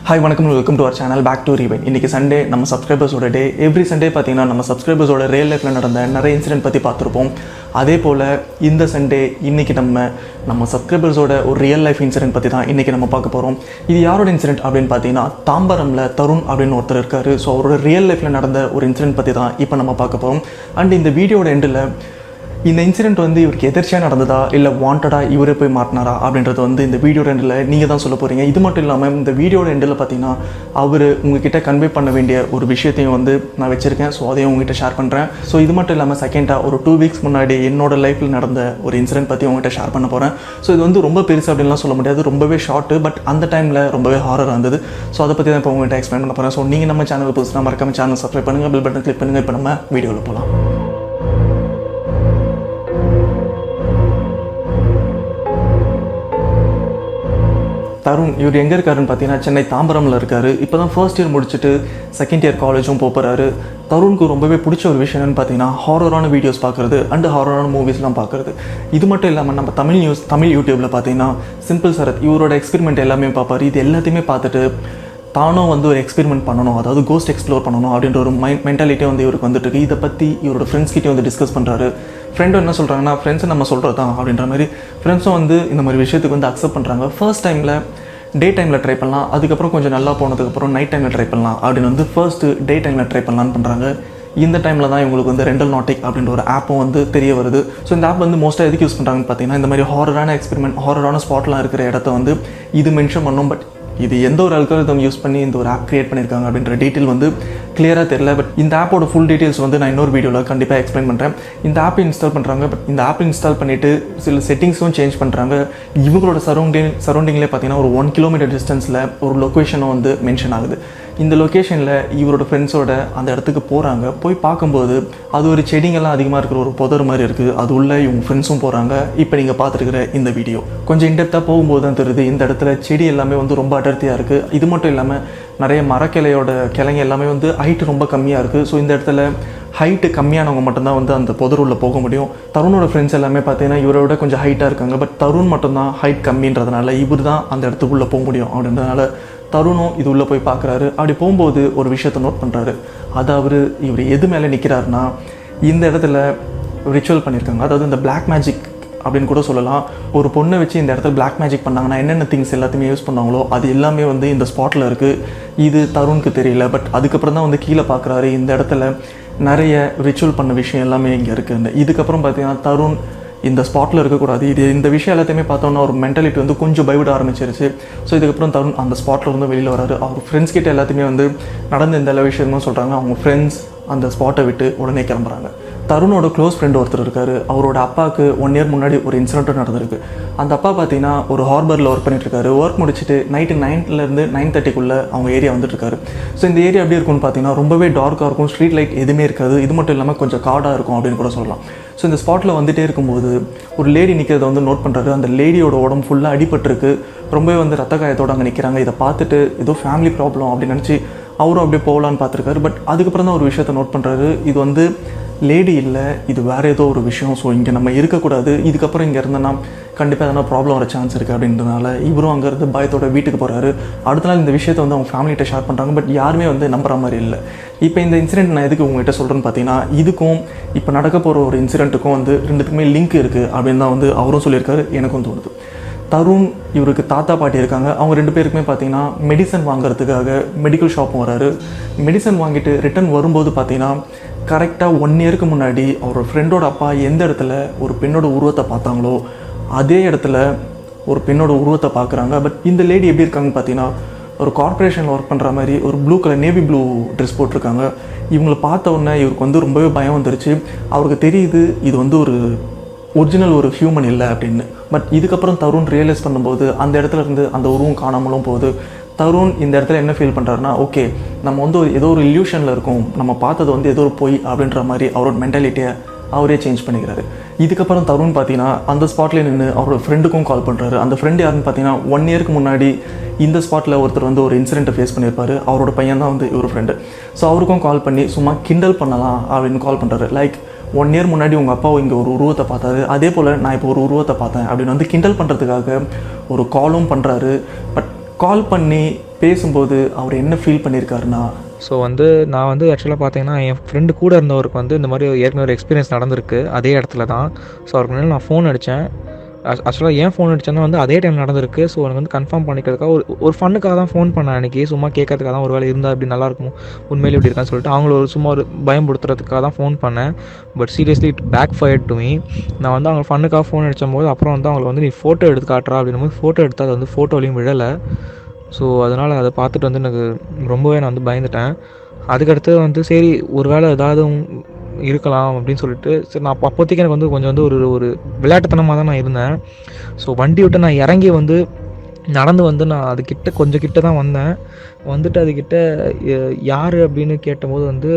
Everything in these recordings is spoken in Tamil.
ஹாய் வணக்கம், welcome to our channel back to rewind. இன்றைக்கி சண்டே, நம்ம சப்ஸ்கிரைபர்ஸோட டே. எவ்ரி சண்டே பார்த்தீங்கன்னா நம்ம சப்ஸ்கிரைபர்ஸோட ரியல் லைஃப்பில் நடந்த நிறைய இன்சிடென்ட் பற்றி பார்த்துருப்போம். அதே போல் இந்த சண்டே இன்றைக்கி நம்ம சப்ஸ்கிரைபர்ஸோட ஒரு ரியல் லைஃப் இன்சிடென்ட் பற்றி தான் இன்றைக்கி நம்ம பார்க்க போகிறோம். இது யாரோட இன்சிடென்ட் அப்படின்னு பார்த்தீங்கன்னா தாம்பரமில் தருண் அப்படின்னு ஒருத்தர் இருக்கார். ஸோ அவரோட ரியல் லைஃப்பில் நடந்த ஒரு இன்சிடென்ட் பற்றி தான் இப்போ நம்ம பார்க்க போகிறோம். அண்ட் இந்த வீடியோட எண்டில் இந்த இன்சிடென்ட் வந்து இவருக்கு எதிர்ச்சியாக நடந்ததா இல்லை வாண்டடாக இவரே போய் மாட்டினாரா அப்படின்றது வந்து இந்த வீடியோட எண்டில் நீங்கள் தான் சொல்ல போகிறீங்க. இது மட்டும் இல்லாமல் இந்த வீடியோட எண்டில் பார்த்தீங்கன்னா அவர் உங்ககிட்ட கன்வே பண்ண வேண்டிய ஒரு விஷயத்தையும் வந்து நான் வச்சுருக்கேன். ஸோ அதையும் உங்ககிட்ட ஷேர் பண்ணுறேன். ஸோ இது மட்டும் இல்லாமல் செகண்டாக ஒரு 2 வீக்ஸ் முன்னாடி என்னோட லைஃப்பில் நடந்த ஒரு இன்சிடென்ட் பற்றி உங்ககிட்ட ஷேர் பண்ண போகிறேன். ஸோ இது வந்து ரொம்ப பெருசு அப்படின்லாம் சொல்ல முடியாது, ரொம்பவே ஷார்ட்டு. பட் அந்த டைமில் ரொம்பவே ஹாரர் இருந்தது. ஸோ அதை பற்றி தான் இப்போ உங்கள்கிட்ட எக்ஸ்பிளைன் பண்ண போகிறேன். ஸோ நீங்கள் நம்ம சேனல் புதுசுனா மறக்காம சேனல் சப்ஸ்கிரைப் பண்ணுங்கள், பெல் பட்டன் கிளிக் பண்ணுங்கள். இப்போ நம்ம வீடியோவில் போகலாம். தருண் இவர் எங்கே இருக்காருன்னு பார்த்தீங்கன்னா சென்னை தாம்பரமில் இருக்கார். இப்போ தான் ஃபர்ஸ்ட் இயர் முடிச்சுட்டு செகண்ட் இயர் காலேஜும் போகிறாரு. தருணுக்கு ரொம்பவே பிடிச்ச ஒரு விஷயம் என்னென்னு பார்த்தீங்கன்னா ஹாரரான வீடியோஸ் பார்க்குறது அண்ட் ஹாரரான மூவிஸ்லாம் பார்க்குறது. இது மட்டும் இல்லாமல் நம்ம தமிழ் யூடியூப்பில் பார்த்தீங்கன்னா சிம்பிள் சரத் இவரோட எக்ஸ்பெரிமெண்ட் எல்லாமே பார்ப்பார். இது எல்லாத்தையுமே பார்த்துட்டு தானும் வந்து ஒரு எக்ஸ்பெரிமெண்ட் பண்ணணும், அதாவது கோஸ்ட் எக்ஸ்ப்ளோர் பண்ணணும் அப்படின்ற ஒரு மென்டாலிட்டியே வந்து இவருக்கு வந்துட்டு இருக்கு. இதை பற்றி இவரோட ஃப்ரெண்ட்ஸ்கிட்டே வந்து டிஸ்கஸ் பண்ணுறாரு. ஃப்ரெண்டும் என்ன சொல்கிறாங்கன்னா, ஃப்ரெண்ட்ஸை நம்ம சொல்கிறது தான் அப்படின்ற மாதிரி ஃப்ரெண்ட்ஸும் வந்து இந்த மாதிரி விஷயத்துக்கு வந்து அக்செப்ட் பண்ணுறாங்க. ஃபர்ஸ்ட் டைமில் டே டைமில் ட்ரை பண்ணலாம், அதுக்கப்புறம் கொஞ்சம் நல்லா போனதுக்கப்புறம் நைட் டைமில் ட்ரை பண்ணலாம் அப்படின்னு வந்து ஃபர்ஸ்ட்டு டே டைமில் ட்ரை பண்ணலான்னு பண்ணுறாங்க. இந்த டைமில் தான் இவங்களுக்கு வந்து ரெண்டல் நாட்டிக் அப்படின்ற ஒரு ஆப்பும் வந்து தெரிய வருது. ஸோ இந்த ஆப் வந்து மோஸ்ட்டாக எதுக்கு யூஸ் பண்ணுறாங்கன்னு பார்த்தீங்கன்னா இந்த மாதிரி ஹாரரான எக்ஸ்பெரிமெண்ட், ஹாரரான ஸ்பாட்லாம் இருக்கிற இடத்த வந்து இது மென்ஷன் பண்ணும். பட் இது எந்த ஒரு அல்காரிதம் யூஸ் பண்ணி இந்த ஒரு ஆப் கிரியேட் பண்ணியிருக்காங்க அப்படின்ற டீட்டெயில் வந்து கிளியராக தெரியல. பட் இந்த ஆப்போட ஃபுல் டீட்டெயில்ஸ் வந்து நான் இன்னொரு வீடியோவில் கண்டிப்பாக எக்ஸ்பிளைன் பண்ணுறேன். இந்த ஆப்பை இன்ஸ்டால் பண்ணுறாங்க. பட் இந்த ஆப்பை இன்ஸ்டால் பண்ணிவிட்டு சில செட்டிங்ஸும் சேஞ்ச் பண்ணுறாங்க. இவங்களோட சரௌண்டிங்லேயே பார்த்தீங்கன்னா ஒரு 1 கிலோமீட்டர் டிஸ்டன்ஸில் ஒரு லொக்கேஷனும் வந்து மென்ஷன் ஆகுது. இந்த லொக்கேஷனில் இவரோட ஃப்ரெண்ட்ஸோட அந்த இடத்துக்கு போகிறாங்க. போய் பார்க்கும்போது அது ஒரு செடிங்கெல்லாம் அதிகமாக இருக்கிற ஒரு புதர் மாதிரி இருக்குது. அது உள்ள இவங்க ஃப்ரெண்ட்ஸும் போகிறாங்க. இப்போ நீங்கள் பார்த்துருக்கிற இந்த வீடியோ கொஞ்சம் இன்டெப்த்தாக போகும்போது தான் தெரியுது இந்த இடத்துல செடி எல்லாமே வந்து ரொம்ப அடர்த்தியாக இருக்குது. இது மட்டும் இல்லாமல் நிறைய மரக்கிளையோட கிளைங்க எல்லாமே வந்து ஹைட்டு ரொம்ப கம்மியாக இருக்குது. ஸோ இந்த இடத்துல ஹைட்டு கம்மியானவங்க மட்டும்தான் வந்து அந்த புதர் உள்ள போக முடியும். தருணோட ஃப்ரெண்ட்ஸ் எல்லாமே பார்த்தீங்கன்னா இவரோட கொஞ்சம் ஹைட்டாக இருக்காங்க. பட் தருண் மட்டும்தான் ஹைட் கம்மின்றதுனால இவர் தான் அந்த இடத்துக்குள்ளே போக முடியும். அப்படின்றதுனால தருணும் இது உள்ளே போய் பார்க்குறாரு. அப்படி போகும்போது ஒரு விஷயத்தை நோட் பண்ணுறாரு. அதாவது இவர் எது மேலே நிற்கிறாருன்னா இந்த இடத்துல ரிச்சுவல் பண்ணியிருக்காங்க. அதாவது இந்த பிளாக் மேஜிக் அப்படின்னு கூட சொல்லலாம். ஒரு பொண்ணை வச்சு இந்த இடத்துல பிளாக் மேஜிக் பண்ணாங்கன்னா என்னென்ன திங்ஸ் எல்லாத்தையுமே யூஸ் பண்ணாங்களோ அது எல்லாமே வந்து இந்த ஸ்பாட்டில் இருக்குது. இது தருணுக்கு தெரியல. பட் அதுக்கப்புறம் தான் வந்து கீழே பார்க்குறாரு. இந்த இடத்துல நிறைய ரிச்சுவல் பண்ண விஷயம் எல்லாமே இங்கே இருக்குது. இதுக்கப்புறம் பார்த்தீங்கன்னா தருண் இந்த ஸ்பாட்டில் இருக்கக்கூடாது. இந்த விஷயம் எல்லாத்தையுமே பார்த்தோன்னா ஒரு மென்டாலிட்டி வந்து கொஞ்சம் பயவிட ஆரம்பிச்சிருச்சு. ஸோ இதுக்கப்புறம் தருண் அந்த ஸ்பாட்டில் வந்து வெளியில் வராரு. அவர் ஃப்ரெண்ட்ஸ் கிட்ட எல்லாத்தையுமே வந்து நடந்த இந்த எல்லா விஷயமும் சொல்கிறாங்க. அவங்க ஃப்ரெண்ட்ஸ் அந்த ஸ்பாட்டை விட்டு உடனே கிளம்புறாங்க. தருணோட க்ளோஸ் ஃப்ரெண்ட் ஒருத்தர் இருக்கார். அவரோட அப்பாவுக்கு 1 இயர் முன்னாடி ஒரு இன்சிடென்ட்டும் நடந்திருக்கு. அந்த அப்பா பார்த்தீங்கன்னா ஒரு ஹார்பரில் ஒர்க் பண்ணிட்டுருக்காரு. ஒர்க் முடிச்சுட்டு நைட்டு 9லேருந்து 9:30க்குள்ளே அவங்க ஏரியா வந்துட்டுருக்காரு. ஸோ இந்த ஏரியா எப்படி இருக்கும்னு பார்த்தீங்கன்னா ரொம்பவே டார்க்காக இருக்கும். ஸ்ட்ரீட் லைட் எதுவுமே இருக்காது. இது மட்டும் இல்லாமல் கொஞ்சம் காடாக இருக்கும் அப்படின்னு கூட சொல்லலாம். ஸோ இந்த ஸ்பாட்டில் வந்துகிட்டே இருக்கும்போது ஒரு லேடி நிற்கிறத வந்து நோட் பண்ணுறாரு. அந்த லேடியோட உடம்பு ஃபுல்லாக அடிபட்டிருக்கு. ரொம்பவே வந்து ரத்த காயத்தோடு அங்கே நிற்கிறாங்க. இதை பார்த்துட்டு ஏதோ ஃபேமிலி ப்ராப்ளம் அப்படின்னு நினச்சி அவரும் அப்படியே போகலான்னு பார்த்துருக்காரு. பட் அதுக்கப்புறம் தான் ஒரு விஷயத்தை நோட் பண்ணுறாரு. இது வந்து லேடி இல்லை, இது வேறு ஏதோ ஒரு விஷயம். ஸோ இங்கே நம்ம இருக்கக்கூடாது. இதுக்கப்புறம் இங்கே இருந்தோன்னா கண்டிப்பாக எதனா ப்ராப்ளம் வர சான்ஸ் இருக்குது அப்படின்றதுனால இவரும் அங்கேருந்து பயத்தோட வீட்டுக்கு போகிறாரு. அடுத்த நாள் இந்த விஷயத்தை வந்து அவங்க ஃபேமிலிகிட்ட ஷேர் பண்ணுறாங்க. பட் யாருமே வந்து நம்புற மாதிரி இல்லை. இப்போ இந்த இன்சிடென்ட் நான் எதுக்கு உங்கள்கிட்ட சொல்கிறேன்னு பார்த்தீங்கன்னா இதுக்கும் இப்போ நடக்க போகிற ஒரு இன்சிடென்ட்டுக்கும் வந்து ரெண்டுத்துக்குமே லிங்க் இருக்குது அப்படின்னு தான் வந்து அவரும் சொல்லியிருக்காரு. எனக்கும் தோணுது. தருண் இவருக்கு தாத்தா பாட்டி இருக்காங்க. அவங்க 2 பேருக்குமே பார்த்தீங்கன்னா மெடிசன் வாங்குறதுக்காக மெடிக்கல் ஷாப்பும் வராரு. மெடிசன் வாங்கிட்டு ரிட்டன் வரும்போது பார்த்தீங்கன்னா கரெக்டாக 1 இயருக்கு முன்னாடி அவரோட ஃப்ரெண்டோட அப்பா எந்த இடத்துல ஒரு பெண்ணோட உருவத்தை பார்த்தாங்களோ அதே இடத்துல ஒரு பெண்ணோட உருவத்தை பார்க்குறாங்க. பட் இந்த லேடி எப்படி இருக்காங்கன்னு பார்த்தீங்கன்னா ஒரு கார்ப்பரேஷனில் ஒர்க் பண்ணுற மாதிரி ஒரு blue colour navy blue dress போட்டிருக்காங்க. இவங்களை பார்த்த உடனே இவருக்கு வந்து ரொம்பவே பயம் வந்துருச்சு. அவருக்கு தெரியுது இது வந்து ஒரு ஒரிஜினல் ஒரு ஹியூமன் இல்லை அப்படின்னு. பட் இதுக்கப்புறம் தருண் ரியலைஸ் பண்ணும்போது அந்த இடத்துல இருந்து அந்த உருவம் காணாமலும் போகுது. தருண் இந்த இடத்துல என்ன ஃபீல் பண்ணுறாருனா, ஓகே நம்ம வந்து ஏதோ ஒரு இல்யூஷனில் இருக்கும், நம்ம பார்த்தது வந்து ஏதோ ஒரு பொய் அப்படின்ற மாதிரி அவரோட மென்டாலிட்டியை அவரே சேஞ்ச் பண்ணிக்கிறாரு. இதுக்கப்புறம் தருண் பார்த்தீங்கன்னா அந்த ஸ்பாட்லேயே நின்று அவரோட ஃப்ரெண்டுக்கும் கால் பண்ணுறாரு. அந்த ஃப்ரெண்டு யாருன்னு பார்த்தீங்கன்னா 1 இயருக்கு முன்னாடி இந்த ஸ்பாட்டில் ஒருத்தர் வந்து ஒரு இன்சிடென்ட்டை ஃபேஸ் பண்ணியிருப்பார். அவரோட பையன் தான் வந்து இவர் ஃப்ரெண்டு. ஸோ அவருக்கும் கால் பண்ணி சும்மா கிண்டல் பண்ணலாம் அப்படின்னு கால் பண்ணுறாரு. லைக் 1 இயர் முன்னாடி உங்கள் அப்பா இங்கே ஒரு உருவத்தை பார்த்தாரு, அதே போல் நான் இப்போ ஒரு உருவத்தை பார்த்தேன் அப்படின்னு வந்து கிண்டல் பண்ணுறதுக்காக ஒரு காலும் பண்ணுறாரு. பட் கால் பண்ணி பேசும்போது அவர் என்ன ஃபீல் பண்ணியிருக்காருன்னா, ஸோ நான் ஆக்சுவலாக பார்த்தீங்கன்னா, என் ஃப்ரெண்டு கூட இருந்தவருக்கு இந்த மாதிரி ஏற்கனவே ஒரு எக்ஸ்பீரியன்ஸ் நடந்திருக்கு அதே இடத்துல தான். ஸோ அவருக்கு முன்னாடி நான் ஃபோன் அடித்தேன். ஆக்சுவலாக ஏன் ஃபோன் அடித்தேன்னா அதே டைம் நடந்திருக்கு. ஸோ எனக்கு கன்ஃபார்ம் பண்ணிக்கிறதுக்காக ஒரு ஃபன்னுக்காக தான் ஃபோன் பண்ணேன் அன்றைக்கி. சும்மா கேட்கறதுக்காக தான், ஒரு வேளை இருந்தால் இப்படி நல்லாயிருக்கும், உண்மையிலே இப்படி இருக்கான்னு சொல்லிட்டு அவங்கள சும்மா ஒரு பயம்படுத்துறதுக்காக தான் ஃபோன் பண்ணேன். But seriously it backfired to me. நான் அவங்க ஃபன்னுக்காக ஃபோன் அடித்தபோது அப்புறம் அவங்களை நீ ஃபோட்டோ எடுத்து காட்டுறா அப்படின்னும் போது ஃபோட்டோ எடுத்தால் அது ஃபோட்டோலையும் விழலை. ஸோ அதனால் அதை பார்த்துட்டு எனக்கு ரொம்பவே நான் பயந்துட்டேன். அதுக்கடுத்து சரி ஒரு வேளை ஏதாவது இருக்கலாம் அப்படின்னு சொல்லிட்டு சரி நான் அப்போதைக்கு எனக்கு கொஞ்சம் ஒரு விளையாட்டுத்தனமாக தான் நான் இருந்தேன். ஸோ வண்டி விட்டு நான் இறங்கி நடந்து நான் அதுக்கிட்ட கொஞ்சம் கிட்ட தான் வந்தேன். வந்துட்டு அதுக்கிட்ட யார் அப்படின்னு கேட்டபோது அது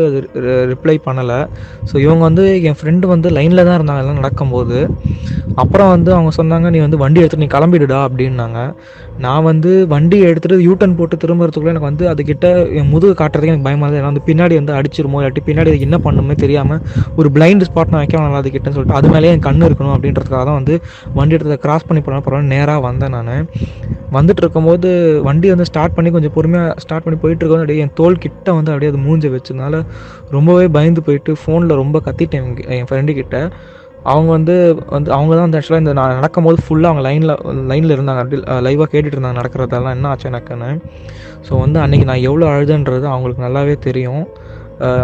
ரிப்ளை பண்ணலை. ஸோ இவங்க என் ஃப்ரெண்டு லைனில் தான் இருந்தாங்க எல்லாம் நடக்கும்போது. அப்புறம் அவங்க சொன்னாங்க, நீ வண்டி எடுத்துகிட்டு நீ கிளம்பிடுடா அப்படின்னாங்க. நான் வண்டி எடுத்துகிட்டு யூட்டன் போட்டு திரும்புறதுக்குள்ளே எனக்கு அதுக்கிட்ட என் முதுகு காட்டுறதுக்கு எனக்கு பயமாக இருந்தது. ஏன்னா பின்னாடி அடிச்சிருமோ இல்லாட்டி பின்னாடி அதுக்கு என்ன பண்ணணுமே தெரியாமல் ஒரு பிளைண்ட் ஸ்பாட் நான் வைக்க நல்லா அதுக்கிட்டன்னு சொல்லிட்டு அது மேலேயே என் கண்ணு இருக்கணும் அப்படின்றதுக்காக தான் வண்டி எடுத்து கிராஸ் பண்ணி போனால் பரவாயில்ல நேராக வந்தேன். நான் வந்துட்டு இருக்கும்போது வண்டி ஸ்டார்ட் பண்ணி கொஞ்சம் பொறுமையாக ஸ்டார்ட் பண்ணி போயிட்டு இருக்கோம். அப்படியே என் தோல் கிட்ட அப்படியே அது மூஞ்ச வச்சதுனால ரொம்பவே பயந்து போயிட்டு ஃபோனில் ரொம்ப கத்திட்டேன் என் ஃப்ரெண்டுக்கிட்ட. அவங்க அவங்க தான் ஆக்சுவலாக நான் நடக்கும்போது ஃபுல்லாக அவங்க லைனில் இருந்தாங்க. அப்படி லைவாக கேட்டுட்டு இருந்தாங்க நடக்கிறதெல்லாம் என்ன ஆச்சு எனக்குன்னு. ஸோ அன்றைக்கி நான் எவ்வளோ அழுதுன்றது அவங்களுக்கு நல்லாவே தெரியும்.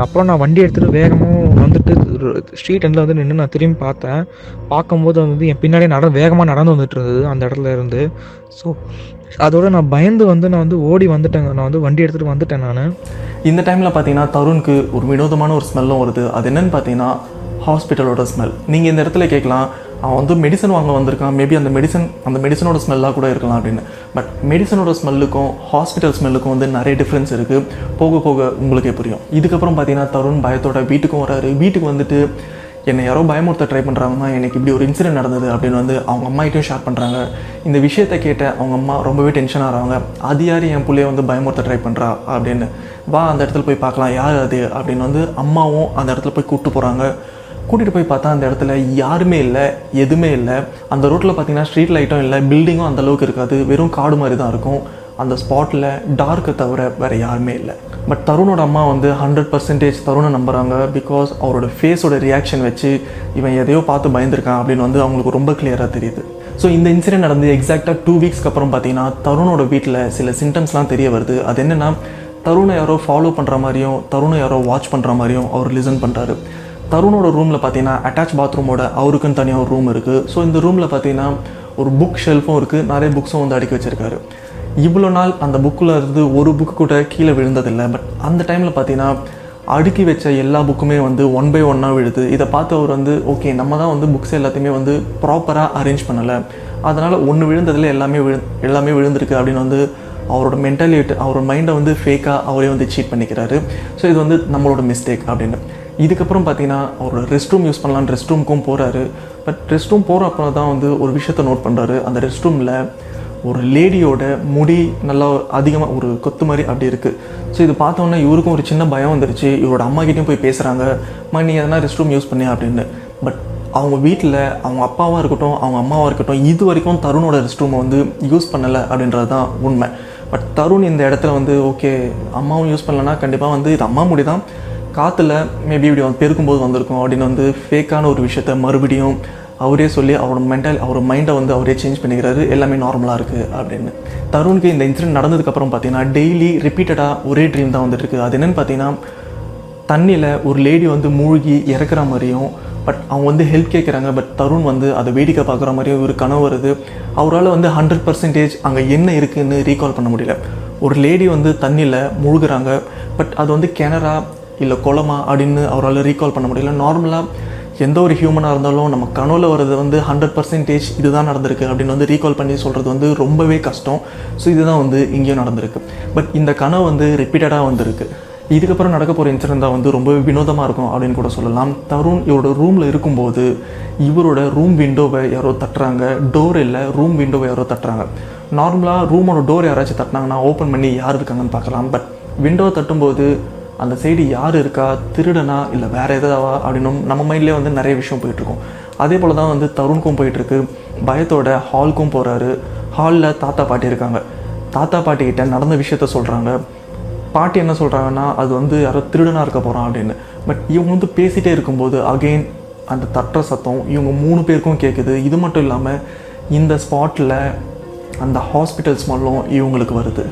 அப்புறம் நான் வண்டி எடுத்துகிட்டு வேகமாக ஸ்ட்ரீட் எண்டில் நின்று நான் திரும்பி பார்த்தேன். பார்க்கும்போது என் பின்னாடியே வேகமாக நடந்து வந்துட்டு இருந்தது அந்த இடத்துல இருந்து. ஸோ அதோடு நான் பயந்து நான் ஓடி வந்துட்டேங்க. நான் வண்டி எடுத்துகிட்டு வந்துட்டேன். நான் இந்த டைமில் பார்த்தீங்கன்னா தருணுக்கு ஒரு வினோதமான ஒரு ஸ்மெல்லும் வருது. அது என்னென்னு பார்த்தீங்கன்னா ஹாஸ்பிட்டலோட ஸ்மெல். நீங்கள் இந்த இடத்துல கேட்கலாம், அவன் மெடிசன் வாங்க வந்திருக்கான், மேபி அந்த மெடிசனோட ஸ்மெல்லாக கூட இருக்கலாம் அப்படின்னு. பட் மெடிசனோட ஸ்மெல்லுக்கும் ஹாஸ்பிட்டல் ஸ்மெல்லுக்கும் நிறைய டிஃப்ரென்ஸ் இருக்குது. போக போக உங்களுக்கே புரியும். இதுக்கப்புறம் பார்த்தீங்கன்னா தருண் பயத்தோட வீட்டுக்கும் வராரு. வீட்டுக்கு வந்துட்டு என்னை யாரோ பயமுறுத்த ட்ரை பண்ணுறாங்கன்னா, எனக்கு இப்படி ஒரு இன்சிடென்ட் நடந்தது அப்படின்னு அவங்க அம்மாகிட்டையும் ஷேர் பண்ணுறாங்க. இந்த விஷயத்தை கேட்ட அவங்க அம்மா ரொம்பவே டென்ஷன் ஆகிறாங்க. அது யார் என் பிள்ளைய பயமுறுத்த ட்ரை பண்ணுறா அப்படின்னு, வா அந்த இடத்துல போய் பார்க்கலாம் யார் அது அப்படின்னு அம்மாவும் அந்த இடத்துல போய் கூப்பிட்டு போகிறாங்க. கூட்டிகிட்டு போய் பார்த்தா அந்த இடத்துல யாருமே இல்லை, எதுவுமே இல்லை. அந்த ரோட்டில் பார்த்தீங்கன்னா ஸ்ட்ரீட் லைட்டும் இல்லை, பில்டிங்கும் அந்தளவுக்கு இருக்காது, வெறும் காடு மாதிரி தான் இருக்கும். அந்த ஸ்பாட்டில் டார்க்கை தவிர வேறு யாருமே இல்லை. பட் தருணோட அம்மா 100% தருணை நம்புகிறாங்க. பிகாஸ் அவரோட ஃபேஸோட ரியாக்ஷன் வச்சு இவன் எதையோ பார்த்து பயந்துருக்கான் அப்படின்னு அவங்களுக்கு ரொம்ப கிளியராக தெரியுது. ஸோ இந்த இன்சிடென்ட் நடந்து எக்ஸாக்டாக 2 வீக்ஸ்க்கு அப்புறம் பார்த்தீங்கன்னா தருணோட வீட்டில் சில சிம்டம்ஸ்லாம் தெரிய வருது. அது என்னென்னா, தருணை யாரோ ஃபாலோ பண்ணுற மாதிரியும் தருணை யாரோ வாட்ச் பண்ணுற மாதிரியும் அவர் லிசன் பண்ணுறாரு. தருணோட ரூமில் பார்த்தீங்கன்னா அட்டாச் பாத்ரூமோட அவருக்குன்னு தனியாக ஒரு ரூம் இருக்குது. ஸோ இந்த ரூமில் பார்த்தீங்கன்னா ஒரு புக் ஷெல்ஃபும் இருக்குது, நிறைய புக்ஸும் அடுக்கி வச்சுருக்காரு. இவ்வளோ நாள் அந்த புக்கில் இருந்து ஒரு புக்கு கூட கீழே விழுந்ததில்லை. பட் அந்த டைமில் பார்த்தீங்கன்னா அடுக்கி வச்ச எல்லா புக்குமே 1 by 1 விழுது. இதை பார்த்து அவர் ஓகே நம்ம தான் புக்ஸ் எல்லாத்தையுமே ப்ராப்பராக அரேஞ்ச் பண்ணலை, அதனால் ஒன்று விழுந்ததில் எல்லாமே விழுந்திருக்கு அப்படின்னு அவரோட மென்டாலிட்டி, அவரோட மைண்டை ஃபேக்காக அவரே சீட் பண்ணிக்கிறாரு. ஸோ இது நம்மளோட மிஸ்டேக் அப்படின்னு. இதுக்கப்புறம் பார்த்தீங்கன்னா அவரோட ரெஸ்ட் ரூம் யூஸ் பண்ணலான்னு ரெஸ்ட் ரூமுக்கும் போகிறாரு. பட் ரெஸ்ட் ரூம் போகிற அப்புறம் தான் ஒரு விஷயத்தை நோட் பண்ணுறாரு. அந்த ரெஸ்ட் ரூமில் ஒரு லேடியோட முடி நல்லா அதிகமாக ஒரு கொத்து மாதிரி அப்படி இருக்குது. ஸோ இது பார்த்தோன்னே இவருக்கும் ஒரு சின்ன பயம் வந்துருச்சு. இவரோட அம்மாக்கிட்டையும் போய் பேசுகிறாங்க, நீ எதனா ரெஸ்ட் ரூம் யூஸ் பண்ணி அப்படின்னு. பட் அவங்க வீட்டில் அவங்க அப்பாவாக இருக்கட்டும் அவங்க அம்மாவாக இருக்கட்டும் இது வரைக்கும் தருணோட ரெஸ்ட் ரூமை யூஸ் பண்ணலை அப்படின்றது தான் உண்மை. பட் தருண் இந்த இடத்துல ஓகே அம்மாவும் யூஸ் பண்ணலன்னா கண்டிப்பாக இது அம்மா முடி தான் காற்றுல மேபி இப்படி பெருக்கும்போது வந்திருக்கும் அப்படின்னு ஃபேக்கான ஒரு விஷயத்த மறுபடியும் அவரே சொல்லி அவர் மைண்டை அவரே சேஞ்ச் பண்ணிக்கிறாரு. எல்லாமே நார்மலாக இருக்குது அப்படின்னு. தருணுக்கு இந்த இன்சிடென்ட் நடந்ததுக்கப்புறம் பார்த்தீங்கன்னா டெய்லி ரிப்பீட்டடாக ஒரே ட்ரீம் தான் வந்துட்டுருக்கு. அது என்னென்னு பார்த்தீங்கன்னா தண்ணியில் ஒரு லேடி மூழ்கி இறக்குற மாதிரியும், பட் அவங்க ஹெல்ப் கேட்குறாங்க. பட் தருண் அதை வேடிக்கை பார்க்குற மாதிரியும் ஒரு கனவு வருது. அவரால் 100% அங்கே என்ன இருக்குதுன்னு ரீகால் பண்ண முடியல. ஒரு லேடி தண்ணியில் மூழ்குறாங்க, பட் அது கிணறா இல்லை குளமா அப்படின்னு அவரால் ரீகால் பண்ண முடியல. நார்மலாக எந்த ஒரு ஹியூமனாக இருந்தாலும் நம்ம கனவுல வர்றது 100% இதுதான் நடந்திருக்கு அப்படின்னு ரீகால் பண்ணி சொல்கிறது ரொம்பவே கஷ்டம். ஸோ இதுதான் இங்கேயும் நடந்திருக்கு. பட் இந்த கனவு ரிப்பீட்டடாக வந்திருக்கு. இதுக்கப்புறம் நடக்க போகிற இன்சிடென்ட் தான் ரொம்பவே வினோதமாக இருக்கும் அப்படின்னு கூட சொல்லலாம். தருண் இவரோட ரூமில் இருக்கும்போது இவரோட ரூம் விண்டோவை யாரோ தட்டுறாங்க. டோர் இல்லை, ரூம் விண்டோவை யாரோ தட்டுறாங்க. நார்மலாக ரூமோட டோர் யாராச்சும் தட்டினாங்கன்னா ஓப்பன் பண்ணி யார் இருக்காங்கன்னு பார்க்கலாம். பட் விண்டோவை தட்டும்போது அந்த சைடு யார் இருக்கா, திருடனா இல்லை வேறு எதாவா அப்படின்னு நம்ம மைண்ட்லேயே நிறைய விஷயம் போயிட்டுருக்கோம். அதே போல் தான் தருணுக்கும் போயிட்டுருக்கு. பயத்தோட ஹாலுக்கும் போகிறாரு. ஹாலில் தாத்தா பாட்டி இருக்காங்க. தாத்தா பாட்டிக்கிட்ட நடந்த விஷயத்த சொல்கிறாங்க. பாட்டி என்ன சொல்கிறாங்கன்னா அது வந்து யாரோ திருடனாக இருக்க போகிறான் அப்படின்னு. பட் இவங்க வந்து பேசிகிட்டே இருக்கும்போது அகெயின் அந்த தட்டுற சத்தம் இவங்க 3 பேருக்கும் கேட்குது. இது மட்டும் இல்லாமல் இந்த ஸ்பாட்டில் அந்த ஹாஸ்பிட்டல் ஸ்மெல்லும் இவங்களுக்கு வருது.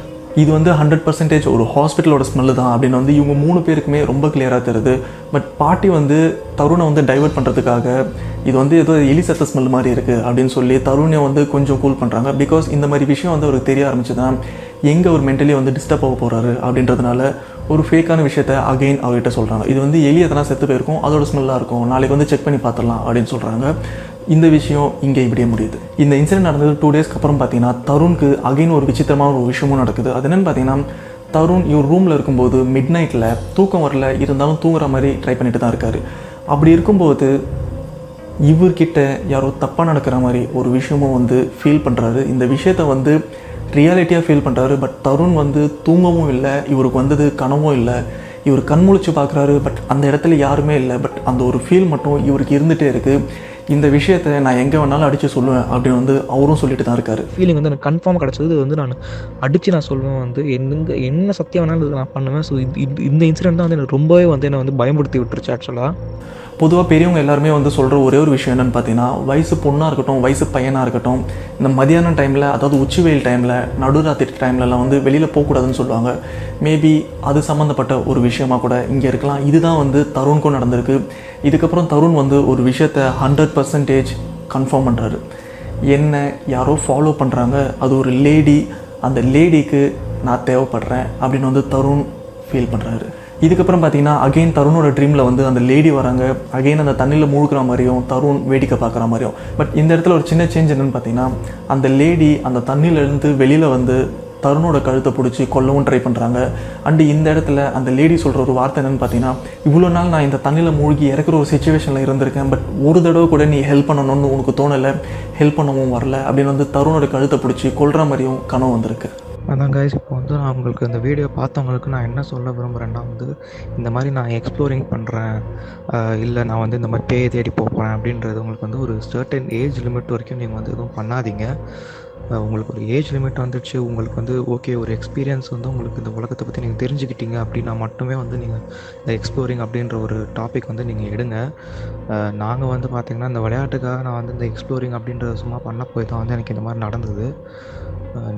இது வந்து 100% ஒரு ஹாஸ்பிட்டலோட ஸ்மெல்லு தான் அப்படின்னு வந்து இவங்க 3 பேருக்குமே ரொம்ப கிளியராக தெரியுது. பட் பாட்டி வந்து தருணை வந்து டைவர்ட் பண்ணுறதுக்காக இது வந்து ஏதோ எலி சத்த ஸ்மெல் மாதிரி இருக்குது அப்படின்னு சொல்லி தருணை வந்து கொஞ்சம் கூல் பண்ணுறாங்க. பிகாஸ் இந்த மாதிரி விஷயம் வந்து அவருக்கு தெரிய ஆரம்பிச்சுதான் எங்கே ஒரு மென்டலி வந்து டிஸ்டர்ப் ஆக போகிறாரு அப்படின்றதுனால ஒரு ஃபேக்கான விஷயத்த அகெயின் அவர்கிட்ட சொல்கிறாங்க. இது வந்து எலி எதனா செத்து போயிருக்கும், அதோட ஸ்மெல்லாக இருக்கும், நாளைக்கு வந்து செக் பண்ணி பார்த்துடலாம் அப்படின்னு சொல்கிறாங்க. இந்த விஷயம் இங்கே இப்படியே முடியுது. இந்த இன்சிடென்ட் நடந்தது 2 டேஸ்க்கு அப்புறம் பார்த்தீங்கன்னா தருணுக்கு அகைன் ஒரு விசித்திரமான ஒரு விஷயமும் நடக்குது. அது என்னென்னு பார்த்தீங்கன்னா தருண் இவர் ரூமில் இருக்கும்போது மிட் நைட்டில் தூக்கம் வரல, இருந்தாலும் தூங்குற மாதிரி ட்ரை பண்ணிட்டு தான் இருக்கார். அப்படி இருக்கும்போது இவர்கிட்ட யாரோ தப்பாக நடக்கிற மாதிரி ஒரு விஷயமும் வந்து ஃபீல் பண்ணுறாரு. இந்த விஷயத்த வந்து ரியாலிட்டியாக ஃபீல் பண்ணுறாரு. பட் தருண் வந்து தூங்கவும் இல்லை, இவருக்கு வந்தது கனவும் இல்லை. இவர் கண்முழிச்சு பார்க்குறாரு, பட் அந்த இடத்துல யாருமே இல்லை. பட் அந்த ஒரு ஃபீல் மட்டும் இவருக்கு இருந்துகிட்டே இருக்குது. இந்த விஷயத்தை நான் எங்கே வேணாலும் அடித்து சொல்லுவேன் அப்படின்னு வந்து அவரும் சொல்லிட்டு தான் இருக்காரு. ஃபீலிங் வந்து எனக்கு கன்ஃபார்மாக கிடச்சது வந்து நான் அடித்து நான் சொல்லுவேன் வந்து என்ன சத்தியம் வேணாலும் நான் பண்ணுவேன். ஸோ இந்த இன்சிடென்ட் தான் வந்து எனக்கு ரொம்பவே வந்து என்னை வந்து பயமுறுத்தி விட்டுருச்சு. ஆக்சுவலாக பொதுவாக பெரியவங்க எல்லாருமே வந்து சொல்கிற ஒரே ஒரு விஷயம் என்னென்னு பார்த்தீங்கன்னா வயசு பொண்ணாக இருக்கட்டும் வயசு பையனாக இருக்கட்டும் இந்த மதியான டைமில், அதாவது உச்சி வெயில் டைமில், நடுராத்திரி டைம்லலாம் வந்து வெளியில் போகக்கூடாதுன்னு சொல்லுவாங்க. மேபி அது சம்மந்தப்பட்ட ஒரு விஷயமாக கூட இங்கே இருக்கலாம். இதுதான் வந்து தருணுக்கும் நடந்திருக்கு. இதுக்கப்புறம் தருண் வந்து ஒரு விஷயத்தை 100% கன்ஃபார்ம் பண்ணுறாரு. என்ன யாரோ ஃபாலோ பண்ணுறாங்க, அது ஒரு லேடி, அந்த லேடிக்கு நான் தேவைப்படுறேன் அப்படின்னு வந்து தருண் ஃபீல் பண்ணுறாரு. இதுக்கப்புறம் பார்த்தீங்கன்னா அகெயின் தருணோட ட்ரீமில் வந்து அந்த லேடி வராங்க. அகெயின் அந்த தண்ணியில் மூழ்கிற மாதிரியும் தருண் வேடிக்கை பார்க்குற மாதிரியும். பட் இந்த இடத்துல ஒரு சின்ன சேஞ்ச் என்னென்னு பார்த்தீங்கன்னா அந்த லேடி அந்த தண்ணியிலேருந்து வெளியில் வந்து தருணோட கழுத்தை பிடிச்சி கொல்லவும் ட்ரை பண்ணுறாங்க. அண்டு இந்த இடத்துல அந்த லேடி சொல்கிற ஒரு வார்த்தை என்னென்னு பார்த்தீங்கன்னா இவ்வளோ நாள் நான் இந்த தண்ணியில் மூழ்கி இறக்குற ஒரு சிச்சுவேஷனில் இருந்திருக்கேன், பட் ஒரு தடவை கூட நீ ஹெல்ப் பண்ணணும்னு உனக்கு தோணலை, ஹெல்ப் பண்ணவும் வரல அப்படின்னு வந்து தருணோட கழுத்தை பிடிச்சி கொல்கிற மாதிரியும் கனவு வந்திருக்கு. அதான் கைஸ், இப்போ வந்து நான் உங்களுக்கு இந்த வீடியோ பார்த்தவங்களுக்கு நான் என்ன சொல்ல விரும்புகிறேன்னா வந்து இந்த மாதிரி நான் எக்ஸ்ப்ளோரிங் பண்ணுறேன், இல்லை நான் வந்து இந்த மாதிரி பேயை தேடி போகிறேன் அப்படின்றது உங்களுக்கு வந்து ஒரு சர்டன் ஏஜ் லிமிட் வரைக்கும் நீங்கள் வந்து எதுவும் பண்ணாதீங்க. உங்களுக்கு ஒரு ஏஜ் லிமிட் வந்துடுச்சு, உங்களுக்கு வந்து ஓகே ஒரு எக்ஸ்பீரியன்ஸ் வந்து உங்களுக்கு இந்த உலகத்தை பற்றி நீங்கள் தெரிஞ்சுக்கிட்டீங்க அப்படின்னா மட்டுமே வந்து நீங்கள் இந்த எக்ஸ்ப்ளோரிங் அப்படின்ற ஒரு டாபிக் வந்து நீங்கள் எடுங்க. நாங்கள் வந்து பார்த்திங்கன்னா இந்த விளையாட்டுக்காக நான் வந்து இந்த எக்ஸ்ப்ளோரிங் அப்படின்றத சும்மா பண்ண போய் தான் வந்து எனக்கு இந்த மாதிரி நடந்தது.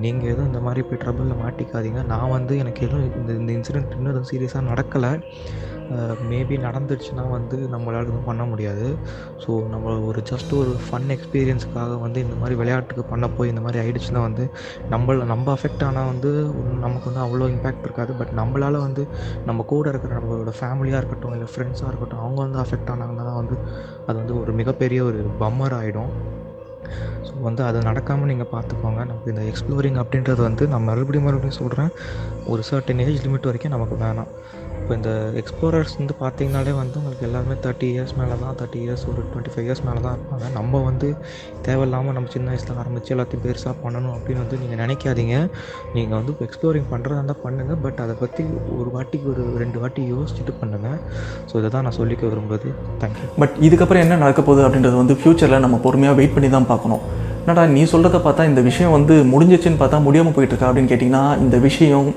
நீங்கள் எதுவும் இந்த மாதிரி போய் ட்ரபிளில் மாட்டிக்காதீங்க. நான் வந்து எனக்கு எதுவும் இந்த இன்சிடெண்ட் இன்னும் எதுவும் சீரியஸாக நடக்கலை. மேபி நடந்துடுச்சுன்னா வந்து நம்மளால் எதுவும் பண்ண முடியாது. ஸோ நம்ம ஒரு ஜஸ்ட் ஒரு ஃபன் எக்ஸ்பீரியன்ஸுக்காக வந்து இந்த மாதிரி விளையாட்டுக்கு பண்ண போய் இந்த மாதிரி ஆகிடுச்சுன்னா வந்து நம்ம அஃபெக்ட் ஆனால் வந்து நமக்கு வந்து அவ்வளோ இம்பேக்ட் இருக்காது. பட் நம்மளால் வந்து நம்ம கூட இருக்கிற நம்மளோட ஃபேமிலியாக இருக்கட்டும் இல்லை ஃப்ரெண்ட்ஸாக இருக்கட்டும் அவங்க வந்து அஃபெக்ட் ஆனாங்கன்னா தான் வந்து அது வந்து ஒரு மிகப்பெரிய ஒரு பம்மர் ஆகிடும். ஸோ வந்து அது நடக்காமல் நீங்கள் பார்த்துக்கோங்க. நமக்கு இந்த எக்ஸ்ப்ளோரிங் அப்படின்றது வந்து நான் மறுபடியும் சொல்கிறேன், ஒரு சர்டன் ஏஜ் லிமிட் வரைக்கும் நமக்கு வேணாம். இப்போ இந்த எக்ஸ்ப்ளோரர்ஸ் வந்து பார்த்திங்கனாலே வந்து உங்களுக்கு எல்லாருமே 30 இயர்ஸ் மேலே தான், 30 இயர்ஸ் ஒரு 25 இயர்ஸ் மேலே தான் இருப்பாங்க. நம்ம வந்து தேவையில்லாமல் நம்ம சின்ன வயசில் ஆரம்பித்து எல்லாத்தையும் பெருசாக பண்ணணும் அப்படின்னு வந்து நீங்கள் நினைக்காதீங்க. நீங்கள் வந்து எக்ஸ்ப்ளோரிங் பண்ணுறதா இருந்தால் பண்ணுங்கள், பட் அதை பற்றி ஒரு வாட்டிக்கு ஒரு 2 வாட்டி யோசிச்சுட்டு பண்ணுங்கள். ஸோ இதை தான் நான் சொல்லிக்க விரும்புவது. தேங்க்யூ. பட் இதுக்கப்புறம் என்ன நடக்க போகுது அப்படின்றது வந்து ஃப்யூச்சரில் நம்ம பொறுமையாக வெயிட் பண்ணி தான் பார்க்கணும். என்னடா நீ சொல்கிறத பார்த்தா இந்த விஷயம் வந்து முடிஞ்சிச்சுன்னு பார்த்தா முடியாமல் போயிட்டுருக்கா அப்படின்னு கேட்டிங்கன்னா இந்த விஷயம்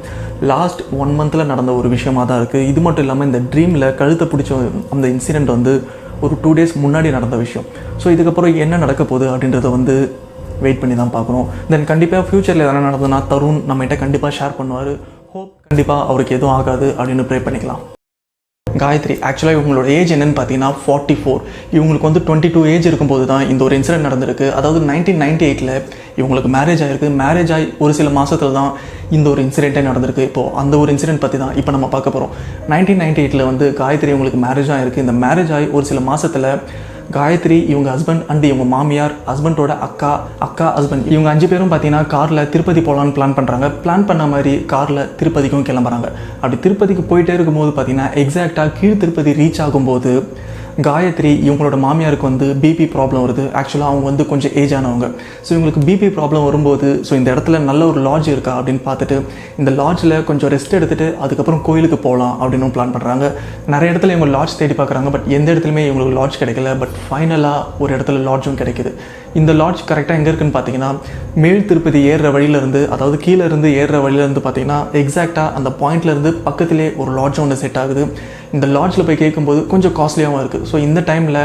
லாஸ்ட் 1 மந்தில் நடந்த ஒரு விஷயமாக தான் இருக்குது. இது மட்டும் இல்லாமல் இந்த ட்ரீமில் கழுத்தை பிடிச்ச அந்த இன்சிடெண்ட் வந்து ஒரு 2 டேஸ் முன்னாடி நடந்த விஷயம். ஸோ இதுக்கப்புறம் என்ன நடக்க போகுது அப்படின்றத வந்து வெயிட் பண்ணி தான் பார்க்கணும். தென் கண்டிப்பாக ஃப்யூச்சரில் எதனா நடந்ததுன்னா தருண் நம்மகிட்ட கண்டிப்பாக ஷேர் பண்ணுவார். ஹோப் கண்டிப்பாக அவருக்கு எதுவும் ஆகாது அப்படின்னு ப்ரே பண்ணிக்கலாம். காயத்ரி ஆக்சுவலாக இவங்களோட ஏஜ் என்னென்னு பார்த்தீங்கன்னா 44. இவங்களுக்கு வந்து 22 ஏஜ் இருக்கும்போது தான் இந்த ஒரு இன்சிடென்ட் நடந்திருக்கு. அதாவது 1998 இவங்களுக்கு மேரேஜ் ஆகிருக்கு. மேரேஜ் ஆகி ஒரு சில மாதத்தில் தான் இந்த ஒரு இன்சிடென்ட்டே நடந்திருக்கு. இப்போது அந்த ஒரு இன்சிடென்ட் பற்றி தான் இப்போ நம்ம பார்க்க போகிறோம். 1998 வந்து காயத்ரி இவங்களுக்கு மேரேஜ் ஆகிருக்கு. இந்த மேரேஜ் ஆகி ஒரு சில மாதத்தில் காயத்ரி இவங்க ஹஸ்பண்ட் அண்ட் இவங்க மாமியார், ஹஸ்பண்டோட அக்கா ஹஸ்பண்ட், இவங்க 5 பேரும் பார்த்தீங்கன்னா காரில் திருப்பதி போகலான்னு பிளான் பண்ணுறாங்க. பிளான் பண்ண மாதிரி காரில் திருப்பதிக்கும் கிளம்புறாங்க. அப்படி திருப்பதிக்கு போயிட்டே இருக்கும்போது பார்த்தீங்கன்னா எக்ஸாக்டாக கீழ் திருப்பதி ரீச் ஆகும்போது காயத்ரி இவங்களோட மாமியாருக்கு வந்து பிபி ப்ராப்ளம் வருது. ஆக்சுவலாக அவங்க வந்து கொஞ்சம் ஏஜ் ஆனவங்க. ஸோ இவங்களுக்கு பிபி ப்ராப்ளம் வரும்போது ஸோ இந்த இடத்துல நல்ல ஒரு லாட்ஜ் இருக்கா அப்படின்னு பார்த்துட்டு இந்த லாட்ஜில் கொஞ்சம் ரெஸ்ட் எடுத்துகிட்டு அதுக்கப்புறம் கோயிலுக்கு போகலாம் அப்படின்னு பிளான் பண்ணுறாங்க. நிறைய இடத்துல இவங்க லாட்ஜ் தேடி பார்க்குறாங்க. பட் எந்த இடத்துலையுமே இவங்களுக்கு லாட்ஜ் கிடைக்கல. பட் ஃபைனலாக ஒரு இடத்துல லாட்ஜும் கிடைக்குது. இந்த லாட்ஜ் கரெக்டாக எங்கே இருக்குன்னு பார்த்தீங்கன்னா மேல் திருப்பதி ஏறுற வழியிலேருந்து, அதாவது கீழே இருந்து ஏறுற வழியிலேருந்து பார்த்தீங்கன்னா எக்ஸாக்டாக அந்த பாயிண்ட்லேருந்து பக்கத்திலே ஒரு லாட்ஜ் ஒன்று செட் ஆகுது. இந்த லாட்ஜில் போய் கேட்கும்போது கொஞ்சம் காஸ்ட்லியாகவும் இருக்குது. ஸோ இந்த டைமில்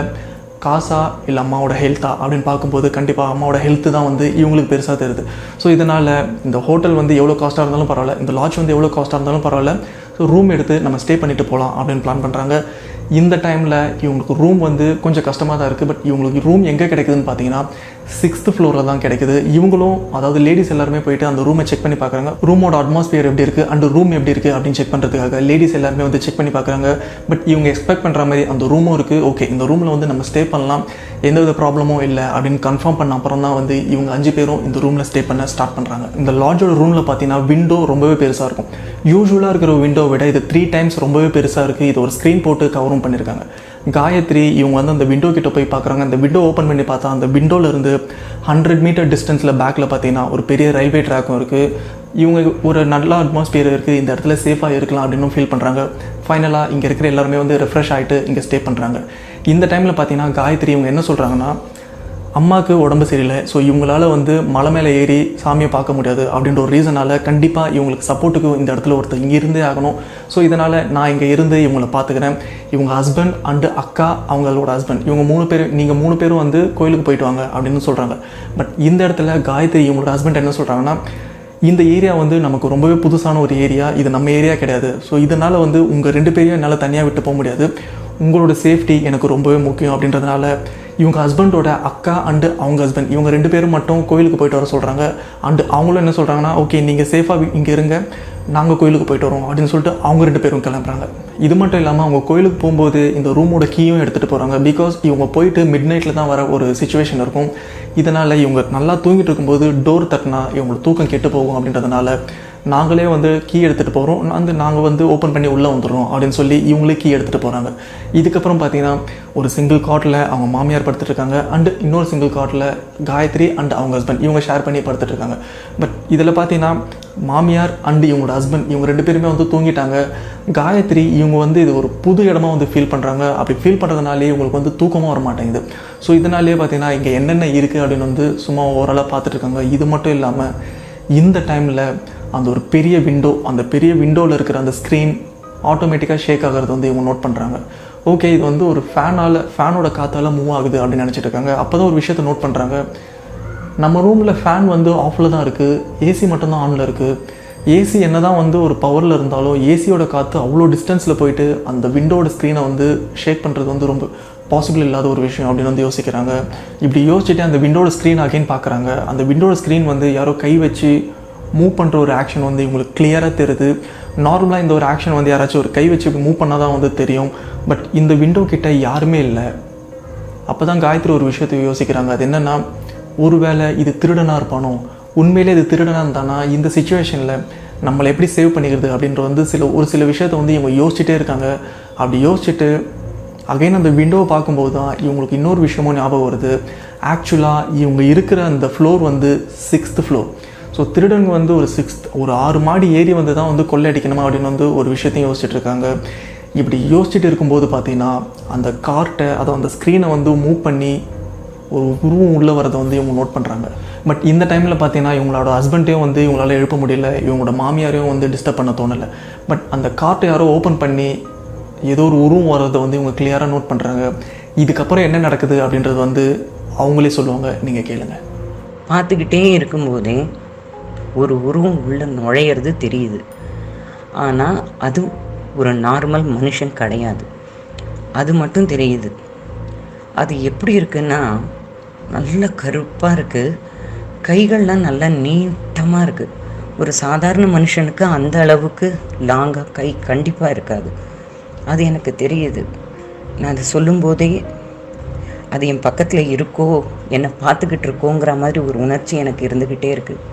காசா இல்லை அம்மாவோட ஹெல்த்தா அப்படின்னு பார்க்கும்போது கண்டிப்பாக அம்மாவோட ஹெல்த்து தான் வந்து இவங்களுக்கு பெருசாக தெரியுது. ஸோ இதனால் இந்த ஹோட்டல் வந்து எவ்வளோ காஸ்ட்டாக இருந்தாலும் பரவாயில்ல, இந்த லாட்ஜ் வந்து எவ்வளோ காஸ்ட்டாக இருந்தாலும் பரவாயில்ல, ஸோ ரூம் எடுத்து நம்ம ஸ்டே பண்ணிட்டு போகலாம் அப்படின்னு பிளான் பண்ணுறாங்க. இந்த டைமில் இவங்களுக்கு ரூம் வந்து கொஞ்சம் கஷ்டமாக தான் இருக்குது. பட் இவங்களுக்கு ரூம் எங்கே கிடைக்குதுன்னு பார்த்தீங்கன்னா 6th ஃப்ளோரில் தான் கிடைக்குது. இவங்களும் அதாவது லேடிஸ் எல்லாருமே போயிட்டு அந்த ரூமை செக் பண்ணி பார்க்குறாங்க. ரூமோட அட்மாஸ்பியர் எப்படி இருக்குது அண்ட் ரூம் எப்படி இருக்குது அப்படின்னு செக் பண்ணுறதுக்காக லேடிஸ் எல்லாருமே வந்து செக் பண்ணி பார்க்குறாங்க. பட் இவங்க எக்ஸ்பெக்ட் பண்ணுற மாதிரி அந்த ரூமும் இருக்குது. ஓகே, இந்த ரூமில் வந்து நம்ம ஸ்டே பண்ணலாம், எந்தவித ப்ராப்ளமும் இல்லை அப்படின்னு கன்ஃபார்ம் பண்ண அப்புறம் தான் வந்து இவங்க 5 பேரும் இந்த ரூமில் ஸ்டே பண்ண ஸ்டார்ட் பண்ணுறாங்க. இந்த லாட்ஜோட ரூமில் பார்த்தீங்கன்னா விண்டோ ரொம்பவே பெருசாக இருக்கும். யூஸ்வலாக இருக்கிற விண்டோ விட இது 3 டைம்ஸ் ரொம்பவே பெருசாக இருக்குது. இது ஒரு ஸ்க்ரீன் போட்டு கவரும் பண்ணியிருக்காங்க. காயத்ரி இவங்க வந்து அந்த விண்டோ கிட்ட போய் பார்க்குறாங்க. அந்த விண்டோ ஓப்பன் பண்ணி பார்த்தா அந்த விண்டோலேருந்து 100 மீட்டர் டிஸ்டன்ஸில் பேக்கில் பார்த்தீங்கன்னா ஒரு பெரிய ரயில்வே ட்ராக்கும் இருக்குது. இவங்க ஒரு நல்ல அட்மாஸ்பியர் இருக்குது, இந்த இடத்துல சேஃபாக இருக்கலாம் அப்படின்னு ஃபீல் பண்ணுறாங்க. ஃபைனலாக இங்கே இருக்கிற எல்லாருமே வந்து ரெஃப்ரெஷ் ஆகிட்டு இங்கே ஸ்டே பண்ணுறாங்க. இந்த டைமில் பார்த்தீங்கன்னா காயத்ரி இவங்க என்ன சொல்கிறாங்கன்னா, அம்மாவுக்கு உடம்பு சரியில்லை, ஸோ இவங்களால் வந்து மலை மேலே ஏறி சாமியை பார்க்க முடியாது அப்படின்ற ஒரு ரீசனால் கண்டிப்பாக இவங்களுக்கு சப்போர்ட்டுக்கு இந்த இடத்துல ஒருத்தர் இங்கே இருந்தே ஆகணும். ஸோ இதனால் நான் இங்கே இருந்து இவங்களை பார்த்துக்கிறேன். இவங்க ஹஸ்பண்ட் அண்டு அக்கா அவங்களோட ஹஸ்பண்ட் இவங்க 3 பேர், நீங்கள் 3 பேரும் வந்து கோயிலுக்கு போயிட்டு வாங்க அப்படின்னு சொல்கிறாங்க. பட் இந்த இடத்துல காயத்ரி இவங்களோட ஹஸ்பண்ட் என்ன சொல்கிறாங்கன்னா, இந்த ஏரியா வந்து நமக்கு ரொம்பவே புதுசான ஒரு ஏரியா, இது நம்ம ஏரியா கிடையாது. ஸோ இதனால் வந்து உங்கள் 2 பேரையும் என்னால் தனியாக விட்டு போக முடியாது, உங்களோட சேஃப்டி எனக்கு ரொம்பவே முக்கியம் அப்படின்றதுனால இவங்க ஹஸ்பண்டோட அக்கா அண்டு அவங்க ஹஸ்பண்ட் இவங்க 2 பேரும் மட்டும் கோயிலுக்கு போயிட்டு வர சொல்கிறாங்க. அண்டு அவங்களும் என்ன சொல்கிறாங்கன்னா, ஓகே நீங்கள் சேஃபாக இங்கே இருங்க, நாங்கள் கோயிலுக்கு போயிட்டு வரோம் அப்படின்னு சொல்லிட்டு அவங்க 2 பேரும் கிளம்புறாங்க. இது மட்டும் இல்லாமல் அவங்க கோயிலுக்கு போகும்போது இந்த ரூமோட கீயும் எடுத்துகிட்டு போகிறாங்க. பிகாஸ் இவங்க போயிட்டு மிட் நைட்டில் தான் வர ஒரு சிச்சுவேஷன் இருக்கும். இதனால் இவங்க நல்லா தூங்கிட்டு இருக்கும்போது டோர் தட்டினா இவங்களோட தூக்கம் கெட்டு போகும் அப்படின்றதுனால நாங்களே வந்து கீ எடுத்துகிட்டு போகிறோம், நாங்கள் வந்து ஓப்பன் பண்ணி உள்ளே வந்துடுறோம் அப்படின்னு சொல்லி இவங்களே கீ எடுத்துகிட்டு போகிறாங்க. இதுக்கப்புறம் பார்த்தீங்கன்னா ஒரு சிங்கிள் காட்டில் அவங்க மாமியார் படுத்துட்டு இருக்காங்க அண்டு இன்னொரு சிங்கிள் காட்டில் காயத்ரி அண்ட் அவங்க ஹஸ்பண்ட் இவங்க ஷேர் பண்ணி படுத்துட்டு இருக்காங்க. பட் இதில் பார்த்தீங்கன்னா மாமியார் அண்டு இவங்களோட ஹஸ்பண்ட் இவங்க 2 பேருமே வந்து தூங்கிட்டாங்க. காயத்ரி இவங்க வந்து இது ஒரு புது இடமா வந்து ஃபீல் பண்ணுறாங்க. அப்படி ஃபீல் பண்ணுறதுனாலே இவங்களுக்கு வந்து தூக்கமாக வர மாட்டேங்குது. ஸோ இதனாலே பார்த்தீங்கன்னா இங்கே என்னென்ன இருக்குது அப்படின்னு வந்து சும்மா ஓவராலாக பார்த்துட்டு இருக்காங்க. இது மட்டும் இல்லாமல் இந்த டைமில் அந்த ஒரு பெரிய விண்டோ, அந்த பெரிய விண்டோவில் இருக்கிற அந்த ஸ்க்ரீன் ஆட்டோமேட்டிக்காக ஷேக் ஆகிறது வந்து இவங்க நோட் பண்ணுறாங்க. ஓகே, இது வந்து ஒரு ஃபேனோட காற்றால் மூவ் ஆகுது அப்படின்னு நினச்சிட்டு இருக்காங்க. அப்போ தான் ஒரு விஷயத்தை நோட் பண்ணுறாங்க, நம்ம ரூமில் ஃபேன் வந்து ஆஃபில் தான் இருக்குது, ஏசி மட்டும்தான் ஆனில் இருக்குது. ஏசி என்ன தான் வந்து ஒரு பவரில் இருந்தாலும் ஏசியோட காற்று அவ்வளோ டிஸ்டன்ஸில் போயிட்டு அந்த விண்டோட ஸ்க்ரீனை வந்து ஷேக் பண்ணுறது வந்து ரொம்ப பாசிபிள் இல்லாத ஒரு விஷயம் அப்படின்னு வந்து யோசிக்கிறாங்க. இப்படி யோசிச்சுட்டு அந்த விண்டோட ஸ்க்ரீன் அகைன் பார்க்குறாங்க. அந்த விண்டோட ஸ்க்ரீன் வந்து யாரோ கை வச்சு மூவ் பண்ணுற ஒரு ஆக்ஷன் வந்து இவங்களுக்கு கிளியராக தெரியுது. நார்மலாக இந்த ஒரு ஆக்ஷன் வந்து யாராச்சும் ஒரு கை வச்சு மூவ் பண்ணால் தான் வந்து தெரியும். பட் இந்த விண்டோ கிட்ட யாருமே இல்லை. அப்போ தான் காயத்ரி ஒரு விஷயத்தை யோசிக்கிறாங்க. அது என்னென்னா, ஒருவேளை இது திருடனாக இருப்பானோ, உண்மையிலே இது திருடனாக இருந்தானா இந்த சிச்சுவேஷனில் நம்மளை எப்படி சேவ் பண்ணிக்கிறது அப்படின்ற வந்து ஒரு சில விஷயத்தை வந்து இவங்க யோசிச்சுட்டே இருக்காங்க. அப்படி யோசிச்சுட்டு அகைன் அந்த விண்டோவை பார்க்கும்போது தான் இவங்களுக்கு இன்னொரு விஷயமும் ஞாபகம் வருது. ஆக்சுவலாக இவங்க இருக்கிற அந்த ஃப்ளோர் வந்து 6th ஃப்ளோர். ஸோ திருடங்க வந்து ஒரு 6 மாடி ஏறி வந்து தான் வந்து கொள்ளையடிக்கணுமா அப்படின்னு வந்து ஒரு விஷயத்தையும் யோசிச்சுட்டு இருக்காங்க. இப்படி யோசிச்சுட்டு இருக்கும்போது பார்த்தீங்கன்னா அந்த கார்ட்டை, அதை அந்த ஸ்க்ரீனை வந்து மூவ் பண்ணி ஒரு உருவம் உள்ளே வரதை வந்து இவங்க நோட் பண்ணுறாங்க. பட் இந்த டைமில் பார்த்தீங்கன்னா இவங்களோட ஹஸ்பண்டையும் வந்து இவங்களால் எழுப்ப முடியல, இவங்களோட மாமியாரையும் வந்து டிஸ்டர்ப் பண்ண தோணலை. பட் அந்த கார்ட்டை யாரோ ஓப்பன் பண்ணி ஏதோ ஒரு உருவம் வர்றதை வந்து இவங்க கிளியராக நோட் பண்ணுறாங்க. இதுக்கப்புறம் என்ன நடக்குது அப்படின்றது வந்து அவங்களே சொல்லுவாங்க, நீங்கள் கேளுங்க. பார்த்துக்கிட்டே இருக்கும்போதே ஒரு உருவம் உள்ள நுழையிறது தெரியுது. ஆனால் அது ஒரு நார்மல் மனுஷன் கிடையாது, அது மட்டும் தெரியுது. அது எப்படி இருக்குன்னா, நல்ல கருப்பாக இருக்குது, கைகள்லாம் நல்லா நீட்டமாக இருக்குது. ஒரு சாதாரண மனுஷனுக்கு அந்த அளவுக்கு லாங்காக கை கண்டிப்பாக இருக்காது. அது எனக்கு தெரியுது. நான் அதை சொல்லும்போதே அது என் பக்கத்தில் இருக்கோ, என்னை பார்த்துக்கிட்டு இருக்கோங்கிற மாதிரி ஒரு உணர்ச்சி எனக்கு இருந்துக்கிட்டே இருக்குது.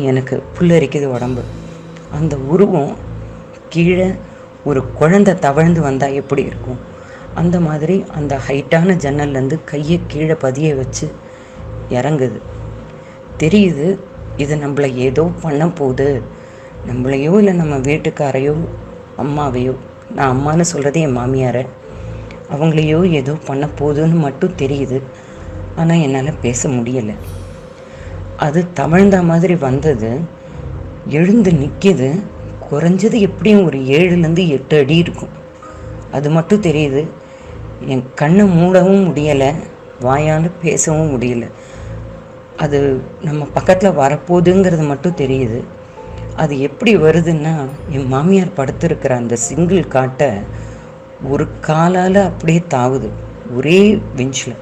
எனக்கு புல்லரிக்குது உடம்பு. அந்த உருவம் கீழே ஒரு குழந்தை தவழ்ந்து வந்தால் எப்படி இருக்கும் அந்த மாதிரி அந்த ஹைட்டான ஜன்னல்லேருந்து கையை கீழே பதிய வச்சு இறங்குது. தெரியுது இது நம்மளை ஏதோ பண்ண போகுது, நம்மளையோ இல்லை நம்ம வீட்டுக்காரையோ அம்மாவையோ, நான் அம்மானு சொல்கிறது என் மாமியாரை, அவங்களையோ ஏதோ பண்ண போகுதுன்னு மட்டும் தெரியுது. ஆனால் என்னால் பேச முடியலை. அது தவழ்ந்த மாதிரி வந்தது, எழுந்து நிற்கிது. குறைஞ்சது எப்படியும் ஒரு 7லேருந்து 8 அடி இருக்கும். அது மட்டும் தெரியுது. என் கண்ணை மூடவும் முடியலை, வாயால் பேசவும் முடியல. அது நம்ம பக்கத்தில் வரப்போகுதுங்கிறது மட்டும் தெரியுது. அது எப்படி வருதுன்னா, என் மாமியார் படுத்திருக்கிற அந்த சிங்கிள் காட்டை ஒரு காலால் அப்படியே தாவுது. ஒரே பெஞ்சில்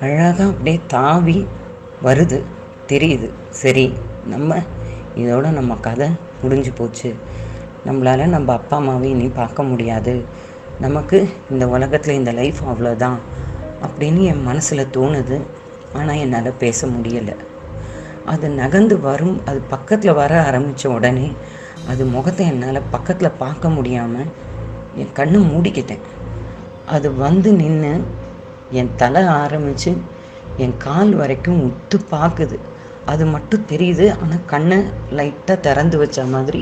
அழகாக அப்படியே தாவி வருது. தெரியுது, சரி இதோட நம்ம கதை முடிஞ்சு போச்சு, நம்மளால் நம்ம அப்பா அம்மாவை இனி பார்க்க முடியாது, நமக்கு இந்த உலகத்தில் இந்த லைஃப் அவ்வளோதான் அப்படின்னு என் மனசில் தோணுது. ஆனால் என்னால் பேச முடியலை. அது நகர்ந்து வரும், அது பக்கத்தில் வர ஆரம்பித்த உடனே அது முகத்தை என்னால் பக்கத்தில் பார்க்க முடியாமல் என் கண்ணை மூடிக்கிட்டேன். அது வந்து நின்று என் தலை ஆரம்பித்து என் கால் வரைக்கும் உத்து பார்க்குது. அது மட்டும் தெரியுது. ஆனால் கண்ணை லைட்டாக திறந்து வச்ச மாதிரி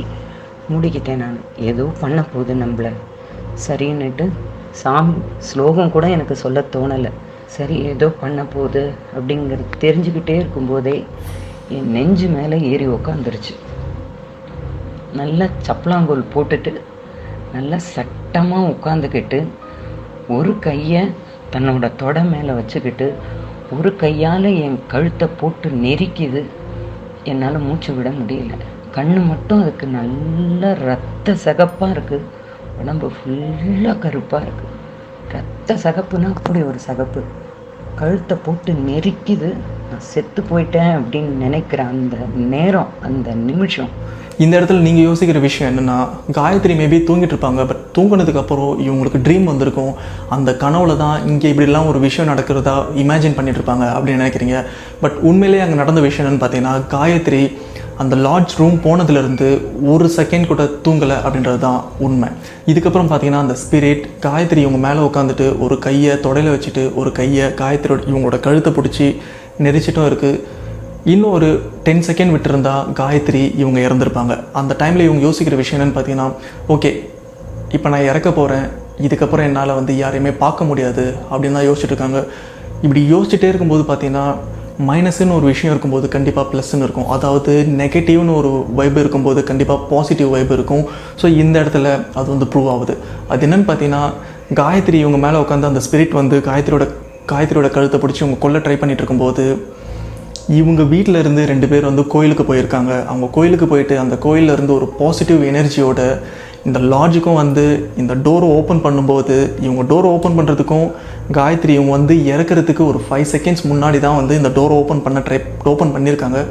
மூடிக்கிட்டேன். நான் ஏதோ பண்ண போகுது நம்மளை, சரின்னுட்டு சாமி ஸ்லோகம் கூட எனக்கு சொல்ல தோணலை. சரி ஏதோ பண்ண போகுது அப்படிங்கிறது தெரிஞ்சுக்கிட்டே இருக்கும்போதே என் நெஞ்சு மேலே ஏறி உக்காந்துருச்சு. நல்லா சப்பலாங்கோல் போட்டுட்டு நல்லா சட்டமாக உட்காந்துக்கிட்டு ஒரு கையை தன்னோட தொடை மேலே வச்சுக்கிட்டு ஒரு கையால் என் கழுத்தை போட்டு நெரிக்குது. என்னால் மூச்சு விட முடியல. கண்ணு மட்டும் அதுக்கு நல்ல ரத்த சகப்பாக இருக்குது, உடம்பு ஃபுல்லாக கருப்பாக இருக்குது. ரத்த சகப்புனா அப்படி ஒரு சகப்பு. கழுத்தை போட்டு நெரிக்குது. நான் செத்து போயிட்டேன் அப்படின்னு நினைக்கிற அந்த நேரம், அந்த நிமிஷம். இந்த இடத்துல நீங்கள் யோசிக்கிற விஷயம் என்னென்னா, காயத்ரி மேபி தூங்கிட்டு இருப்பாங்க. பட் தூங்கினதுக்கப்புறம் இவங்களுக்கு ட்ரீம் வந்திருக்கும். அந்த கனவுல தான் இங்கே இப்படிலாம் ஒரு விஷயம் நடக்கிறதா இமேஜின் பண்ணிட்டு இருப்பாங்க அப்படின்னு நினைக்கிறீங்க. பட் உண்மையிலேயே அங்கே நடந்த விஷயம் என்னென்னு பார்த்தீங்கன்னா, காயத்ரி அந்த லாட்ஜ் ரூம் போனதுலேருந்து ஒரு செகண்ட் கூட தூங்கலை அப்படின்றது தான் உண்மை. இதுக்கப்புறம் பார்த்தீங்கன்னா அந்த ஸ்பிரிட் காயத்ரி இவங்க மேலே உட்காந்துட்டு ஒரு கையை தொடையில் வச்சுட்டு ஒரு கையை காயத்ரியோட இவங்களோட கழுத்தை பிடிச்சி நெரிச்சிட்டும் இருக்குது. இன்னும் ஒரு 10 செகண்ட் விட்டுருந்தா காயத்ரி இவங்க இறந்துருப்பாங்க. அந்த டைமில் இவங்க யோசிக்கிற விஷயம் என்னென்னு பார்த்தீங்கன்னா, ஓகே இப்போ நான் இறக்க போகிறேன், இதுக்கப்புறம் என்னால் வந்து யாரையுமே பார்க்க முடியாது அப்படின்னு தான் யோசிச்சுட்டு இருக்காங்க. இப்படி யோசிச்சுட்டே இருக்கும்போது பார்த்தீங்கன்னா, மைனஸ்ன்னு ஒரு விஷயம் இருக்கும்போது கண்டிப்பாக ப்ளஸ்ன்னு இருக்கும். அதாவது நெகட்டிவ்னு ஒரு வைப் இருக்கும்போது கண்டிப்பாக பாசிட்டிவ் வைப் இருக்கும். ஸோ இந்த இடத்துல அது வந்து ப்ரூவ் ஆகுது. அது என்னென்னு பார்த்தீங்கன்னா, காயத்ரி இவங்க மேலே உட்காந்து அந்த ஸ்பிரிட் வந்து காயத்ரியோட கழுத்தை பிடிச்சி இவங்க கொல்ல ட்ரை பண்ணிகிட்டு இருக்கும்போது, இவங்க வீட்டில் இருந்து 2 பேர் வந்து கோயிலுக்கு போயிருக்காங்க. அவங்க கோயிலுக்கு போயிட்டு அந்த கோயிலில் இருந்து ஒரு பாசிட்டிவ் எனர்ஜியோட இந்த லாட்ஜுக்கும் வந்து இந்த டோரை ஓப்பன் பண்ணும்போது, இவங்க டோரை ஓப்பன் பண்ணுறதுக்கும் காயத்ரி இவங்க வந்து இறக்கிறதுக்கு ஒரு 5 செகண்ட்ஸ் முன்னாடி தான் வந்து இந்த டோரை ஓப்பன் பண்ணியிருக்காங்க.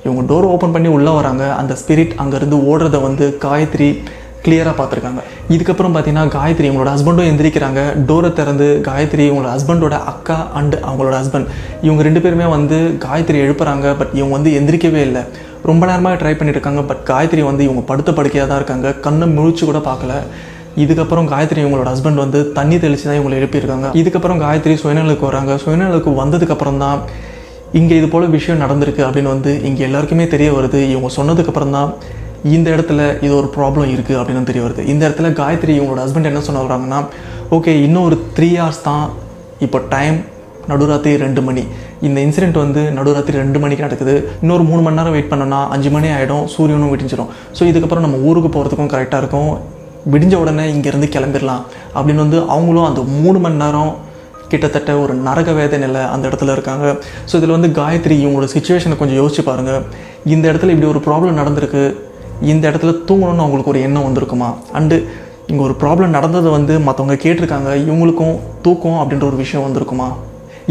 இவங்க டோரை ஓப்பன் பண்ணி உள்ளே வராங்க. அந்த ஸ்பிரிட் அங்கேருந்து ஓடுறத வந்து காயத்ரி கிளியராக பார்த்துருக்காங்க. இதுக்கப்புறம் பார்த்தீங்கன்னா காயத்ரி இவங்களோட ஹஸ்பண்டும் எந்திரிக்கிறாங்க. டோரை திறந்து காயத்ரி இவங்களோட ஹஸ்பண்டோட அக்கா அண்டு அவங்களோட ஹஸ்பண்ட் இவங்க 2 பேருமே வந்து காயத்ரி எழுப்புறாங்க. பட் இவங்க வந்து எந்திரிக்கவே இல்லை. ரொம்ப நேரமாக ட்ரை பண்ணியிருக்காங்க. பட் காயத்ரி வந்து இவங்க படுத்த படுக்கையாக தான் இருக்காங்க. கண்ணை முழிச்சு கூட பார்க்கல. இதுக்கப்புறம் காயத்ரி இவங்களோட ஹஸ்பண்ட் வந்து தண்ணி தெளித்து தான் இவங்களை எழுப்பியிருக்காங்க. இதுக்கப்புறம் காயத்ரி சுயநலுக்கு வராங்க. சுயநலுக்கு வந்ததுக்கப்புறம் தான் இங்கே இது போல் விஷயம் நடந்திருக்கு அப்படின்னு வந்து இங்கே எல்லாருக்குமே தெரிய வருது. இவங்க சொன்னதுக்கப்புறம் தான் இந்த இடத்துல இது ஒரு ப்ராப்ளம் இருக்குது அப்படின்னு தெரிய வருது. இந்த இடத்துல காயத்ரி இவங்களோட ஹஸ்பண்ட் என்ன சொன்ன வராங்கன்னா, ஓகே இன்னும் ஒரு 3 hours தான், இப்போ டைம் நடுராத்திரி 2 மணி. இந்த இன்சிடெண்ட் வந்து நடுராத்திரி 2 மணிக்கு நடக்குது. இன்னொரு 3 மணி நேரம் வெயிட் பண்ணோன்னா 5 மணி ஆகிடும், சூரியனும் விடிஞ்சிடும். ஸோ இதுக்கப்புறம் நம்ம ஊருக்கு போகிறதுக்கும் கரெக்டாக இருக்கும், விடிஞ்ச உடனே இங்கேருந்து கிளம்பிடலாம் அப்படின்னு வந்து அவங்களும் அந்த 3 மணி நேரம் கிட்டத்தட்ட ஒரு நரக வேதனையில் அந்த இடத்துல இருக்காங்க. ஸோ இதில் வந்து காயத்ரி இவங்களோட சிச்சுவேஷனை கொஞ்சம் யோசிச்சு பாருங்கள். இந்த இடத்துல இப்படி ஒரு ப்ராப்ளம் நடந்திருக்கு, இந்த இடத்துல தூங்கணும்னு அவங்களுக்கு ஒரு எண்ணம் வந்திருக்குமா? அண்டு இங்கே ஒரு ப்ராப்ளம் நடந்ததை வந்து மற்றவங்க கேட்டிருக்காங்க, இவங்களுக்கும் தூக்கம் அப்படின்ற ஒரு விஷயம் வந்திருக்குமா?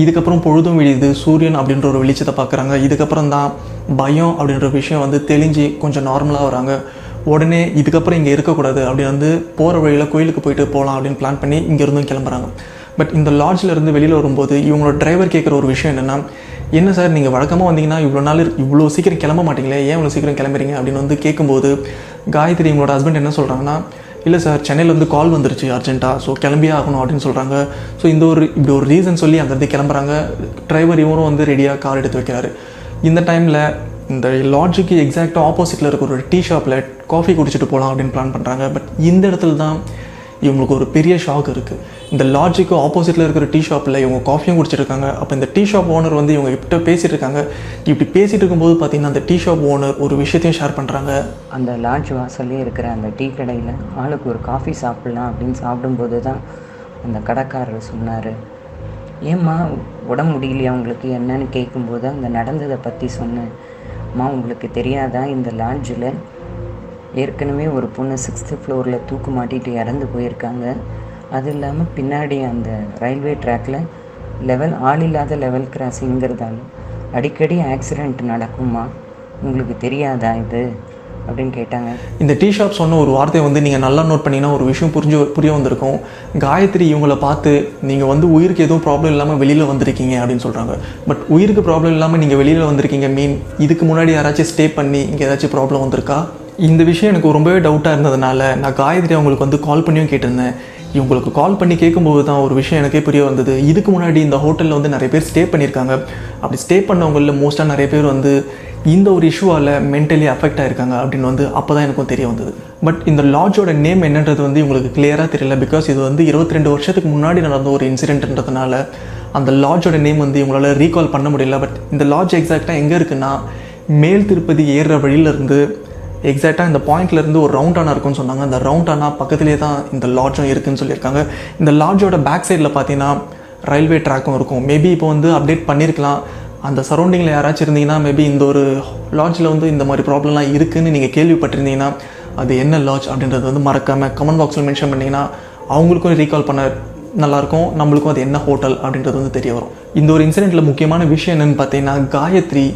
இதுக்கப்புறம் பொழுதும் விழியுது, சூரியன் அப்படின்ற ஒரு வெளிச்சத்தை பார்க்குறாங்க. இதுக்கப்புறம் தான் பயம் அப்படின்ற விஷயம் வந்து தெளிஞ்சு கொஞ்சம் நார்மலாக வராங்க. உடனே இதுக்கப்புறம் இங்கே இருக்கக்கூடாது அப்படின்னு வந்து போகிற வழியில் கோயிலுக்கு போயிட்டு போகலாம் அப்படின்னு பிளான் பண்ணி இங்கேருந்தும் கிளம்புறாங்க. பட் இந்த லாட்ஜில் இருந்து வெளியில் வரும்போது இவங்களோட டிரைவர் கேட்குற ஒரு விஷயம் என்னென்னா, என்ன சார் நீங்கள் வழக்கமாக வந்தீங்கன்னா இவ்வளோ சீக்கிரம் கிளம்ப மாட்டீங்களே, ஏன் இவ்வளோ சீக்கிரம் கிளம்புறீங்க அப்படின்னு வந்து கேட்கும்போது காயத்ரி இவங்களோட ஹஸ்பண்ட் என்ன சொல்கிறாங்கன்னா, இல்லை சார் சென்னையில் வந்து கால் வந்துருச்சு அர்ஜென்ட்டாக, ஸோ கிளம்பியே ஆகணும் அப்படின்னு சொல்கிறாங்க. ஸோ இப்படி ஒரு ரீசன் சொல்லி அங்கேருந்து கிளம்புறாங்க. டிரைவர் இவரும் வந்து ரெடியாக கார் எடுத்து வைக்கிறாரு. இந்த டைமில் இந்த லாட்ஜுக்கு எக்ஸாக்டாக ஆப்போசிட்டில் இருக்கிற ஒரு டீ ஷாப்பில் காஃபி குடிச்சிட்டு போகலாம் அப்படின்னு பிளான் பண்ணுறாங்க. பட் இந்த இடத்துல தான் இவங்களுக்கு ஒரு பெரிய ஷாக் இருக்குது. இந்த லாட்ஜுக்கு ஆப்போசிட்டில் இருக்கிற டீ ஷாப்பில் இவங்க காஃபியும் குடிச்சிட்டு இருக்காங்க. அப்போ இந்த டீ ஷாப் ஓனர் வந்து இவங்க கிட்ட பேசிகிட்டு இருக்காங்க. இப்படி பேசிகிட்டு இருக்கும்போது பார்த்திங்கன்னா அந்த டீ ஷாப் ஓனர் ஒரு விஷயத்தையும் ஷேர் பண்ணுறாங்க. அந்த லாட்ஜ் வாசல்லே இருக்கிற அந்த டீ கடையில் ஆளுக்கு ஒரு காஃபி சாப்பிட்லாம் அப்படின்னு சாப்பிடும்போது தான் அந்த கடைக்காரர் சொன்னார், ஏம்மா உடம்பு முடியலையா உங்களுக்கு என்னன்னு கேட்கும்போது அந்த நடந்ததை பற்றி சொன்னேன். அம்மா உங்களுக்கு தெரியாதா, இந்த லாட்ஜில் ஏற்கனவே ஒரு பொண்ணு 6th ஃப்ளோரில் தூக்கு மாட்டிட்டு இறந்து போயிருக்காங்க. அது இல்லாமல் பின்னாடி அந்த ரயில்வே ட்ராக்கில் ஆள் இல்லாத லெவல் கிராசிங்கிறதால அடிக்கடி ஆக்சிடெண்ட் நடக்குமா, உங்களுக்கு தெரியாதா இது அப்படின்னு கேட்டாங்க. இந்த டீ ஷாப் சொன்ன ஒரு வார்த்தை வந்து நீங்கள் நல்லா நோட் பண்ணிங்கன்னா ஒரு விஷயம் புரிய வந்திருக்கும். காயத்ரி இவங்கள பார்த்து நீங்கள் வந்து உயிருக்கு எதுவும் ப்ராப்ளம் இல்லாமல் வெளியில் வந்திருக்கீங்க அப்படின்னு சொல்கிறாங்க. பட் உயிருக்கு ப்ராப்ளம் இல்லாமல் நீங்கள் வெளியில் வந்திருக்கீங்க இதுக்கு முன்னாடி யாராச்சும் ஸ்டே பண்ணி இங்கே ஏதாச்சும் ப்ராப்ளம் வந்திருக்கா? இந்த விஷயம் எனக்கு ரொம்பவே டவுட்டாக இருந்ததுனால நான் காயத்ரி அவங்களுக்கு வந்து கால் பண்ணியும் கேட்டிருந்தேன். இவங்களுக்கு கால் பண்ணி கேட்கும்போது தான் ஒரு விஷயம் எனக்கே புரிய வந்தது. இதுக்கு முன்னாடி இந்த ஹோட்டலில் வந்து நிறைய பேர் ஸ்டே பண்ணியிருக்காங்க. அப்படி ஸ்டே பண்ணவங்களில் மோஸ்ட்டாக நிறைய பேர் வந்து இந்த ஒரு இஷ்யூவால் மென்டலி அஃபெக்ட் ஆகிருக்காங்க அப்படின்னு வந்து அப்போ தான் எனக்கும் தெரிய வந்தது. பட் இந்த லாட்ஜோட நேம் என்னன்றது வந்து இவங்களுக்கு கிளியராக தெரியல. பிகாஸ் இது வந்து 22 வருஷத்துக்கு முன்னாடி நடந்த ஒரு இன்சிடென்ட்ன்றதுனால அந்த லாட்ஜோட நேம் வந்து இவங்களால் ரீகால் பண்ண முடியல. பட் இந்த லாட்ஜ் எக்ஸாக்டாக எங்கே இருக்குன்னா மேல் திருப்பதி ஏறுற வழியிலேருந்து எக்ஸாக்டாக இந்த பாயிண்ட்லேருந்து ஒரு ரவுண்டானா இருக்குன்னு சொன்னாங்க. அந்த ரவுண்டானா பக்கத்துலேயே தான் இந்த லாட்ஜும் இருக்குதுன்னு சொல்லியிருக்காங்க. இந்த லாட்ஜோட பேக் சைடில் பார்த்தீங்கன்னா ரயில்வே ட்ராக்கும் இருக்கும். மேபி இப்போ வந்து அப்டேட் பண்ணியிருக்கலாம். அந்த சரௌண்டிங்கில் யாராச்சும் இருந்தீங்கன்னா மேபி இந்த ஒரு லாட்ஜில் வந்து இந்த மாதிரி ப்ராப்ளம்லாம் இருக்குதுன்னு நீங்கள் கேள்விப்பட்டிருந்தீங்கன்னா அது என்ன லாட்ஜ் அப்படின்றது வந்து மறக்காமல் கமெண்ட் பாக்ஸில் மென்ஷன் பண்ணிங்கன்னா அவங்களுக்கும் ரீகால் பண்ண நல்லாயிருக்கும், நம்மளுக்கும் அது என்ன ஹோட்டல் அப்படின்றது வந்து தெரிய வரும். இந்த ஒரு இன்சிடெண்ட்டில் முக்கியமான விஷயம் என்னென்னு பார்த்தீங்கன்னா காயத்ரி